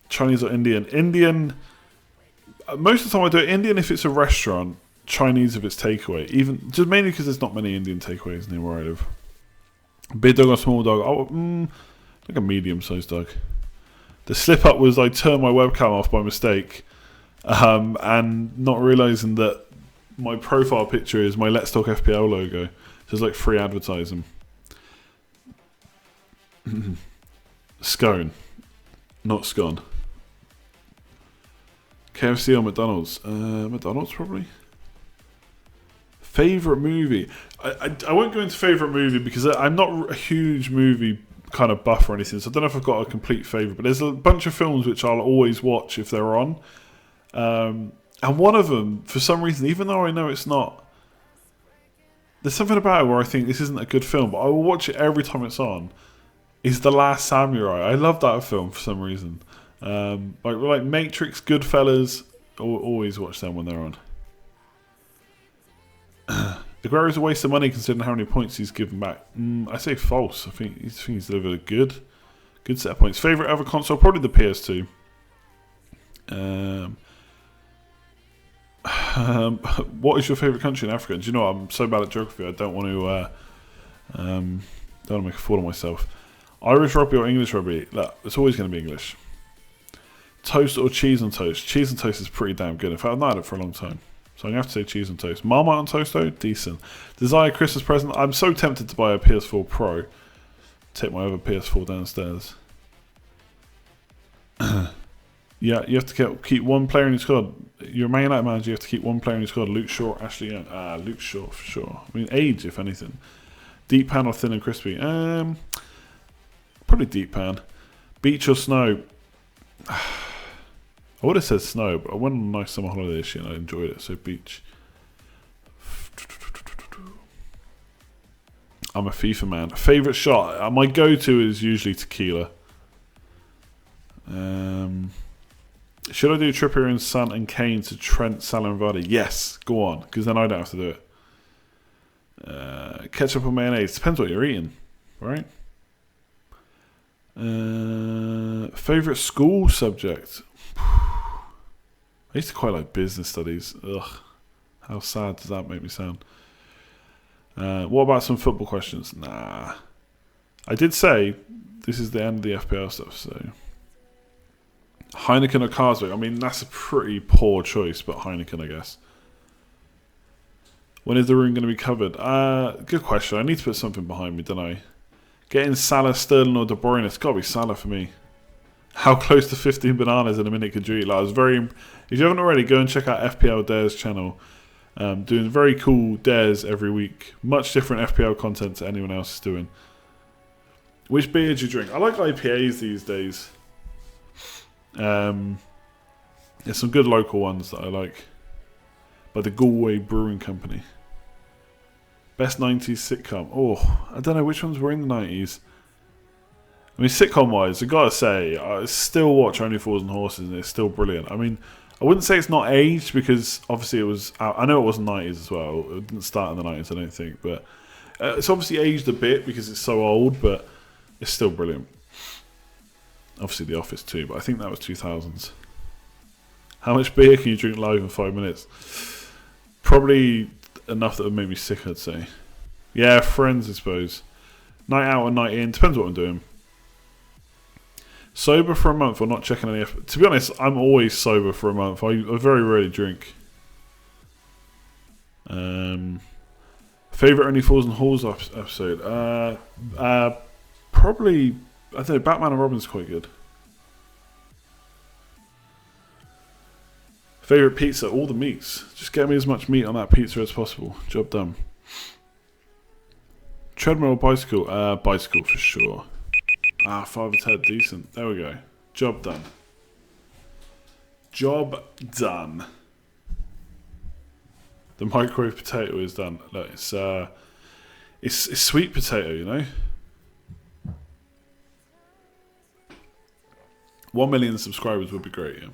Chinese or Indian? Indian... Most of the time I do it Indian if it's a restaurant, Chinese if it's takeaway. Even just mainly because there's not many Indian takeaways near where I live. Big dog or small dog? Oh, like a medium-sized dog. The slip-up was I turned my webcam off by mistake, and not realising that my profile picture is my Let's Talk FPL logo. So it's like free advertising. Scone, not scone. KFC or McDonald's? McDonald's probably. Favourite movie? I won't go into favourite movie because I'm not a huge movie kind of buff or anything, so I don't know if I've got a complete favourite, but there's a bunch of films which I'll always watch if they're on. And one of them, for some reason, even though I know it's not, there's something about it where I think this isn't a good film, but I will watch it every time it's on, is The Last Samurai. I love that film for some reason. Like Matrix, Goodfellas, always watch them when they're on. Aguero's a waste of money considering how many points he's given back. I say false. I think he's delivered a good set of points. Favourite ever console? Probably the PS2. What is your favourite country in Africa? Do you know what? I'm so bad at geography. I don't want to make a fool of myself. Irish rugby or English rugby? Look, it's always going to be English. Toast or cheese on toast? Cheese on toast is pretty damn good. In fact, I've not had it for a long time. So I'm going to have to say cheese on toast. Marmite on toast though? Decent. Desire Christmas present? I'm so tempted to buy a PS4 Pro. Take my other PS4 downstairs. Yeah, you have to keep one player in your squad. You're a Man United manager, you have to keep one player in your squad. Luke Shaw, Ashley Young. Luke Shaw for sure. I mean, age, if anything. Deep pan or thin and crispy? Probably deep pan. Beach or snow? I would have said snow, but I went on a nice summer holiday this year and I enjoyed it, so beach. I'm a FIFA man. Favourite shot? My go-to is usually tequila. Should I do Trippier and Son and Kane to Trent, Salah and Vardy? Yes, go on, because then I don't have to do it. Ketchup or mayonnaise? Depends what you're eating, right? Favourite school subject? I used to quite like business studies. Ugh, how sad does that make me sound? What about some football questions? Nah. I did say this is the end of the FPL stuff, so... Heineken or Carlsberg? I mean, that's a pretty poor choice, but Heineken, I guess. When is the room going to be covered? Good question. I need to put something behind me, don't I? Getting Salah, Sterling or De Bruyne? It's got to be Salah for me. How close to 15 bananas in a minute could you eat? Like, I was very... If you haven't already, go and check out FPL Dares channel. Doing very cool dares every week. Much different FPL content to anyone else is doing. Which beer do you drink? I like IPAs these days. There's some good local ones that I like. By the Galway Brewing Company. Best 90s sitcom. Oh, I don't know which ones were in the 90s. I mean, sitcom-wise, I've got to say, I still watch Only Fools and Horses, and it's still brilliant. I mean, I wouldn't say it's not aged, because obviously it was... I know it wasn't 90s as well. It didn't start in the 90s, I don't think. But it's obviously aged a bit, because it's so old, but it's still brilliant. Obviously The Office too, but I think that was 2000s. How much beer can you drink live in 5 minutes? Probably enough that would make me sick, I'd say. Yeah, Friends, I suppose. Night out or night in, depends what I'm doing. Sober for a month or not checking any... To be honest, I'm always sober for a month. I very rarely drink. Favourite Only Fools and Halls episode? Probably... I don't know, Batman and Robin's quite good. Favourite pizza? All the meats. Just get me as much meat on that pizza as possible. Job done. Treadmill or bicycle? Bicycle for sure. Father Ted, decent. There we go. Job done. Job done. The microwave potato is done. Look, it's sweet potato, you know. 1 million subscribers would be great, yeah.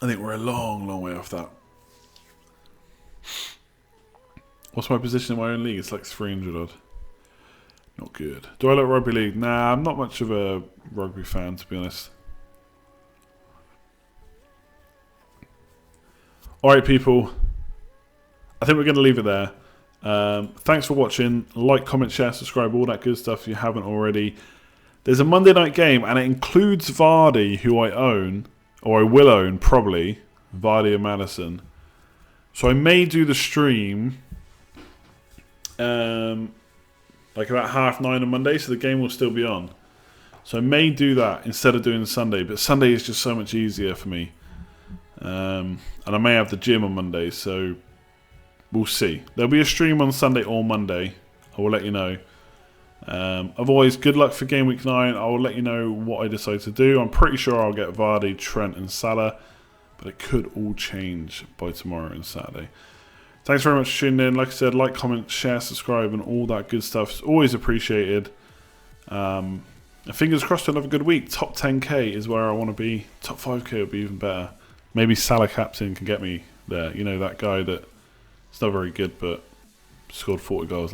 I think we're a long, long way off that. What's my position in my own league? It's like 300 odd. Not good. Do I like rugby league? Nah, I'm not much of a rugby fan, to be honest. Alright, people. I think we're going to leave it there. Thanks for watching. Like, comment, share, subscribe, all that good stuff if you haven't already. There's a Monday night game, and it includes Vardy, who I own, or I will own, probably. Vardy and Madison. So I may do the stream... like about 9:30 on Monday, so the game will still be on. So I may do that instead of doing Sunday, but Sunday is just so much easier for me. And I may have the gym on Monday, so we'll see. There'll be a stream on Sunday or Monday. I will let you know. Otherwise, good luck for Game Week 9. I will let you know what I decide to do. I'm pretty sure I'll get Vardy, Trent and Salah, but it could all change by tomorrow and Saturday. Thanks very much for tuning in. Like I said, like, comment, share, subscribe, and all that good stuff. It's always appreciated. And fingers crossed to another good week. Top 10k is where I want to be. Top 5k would be even better. Maybe Salah captain can get me there. You know, that guy that is not very good, but scored 40 goals.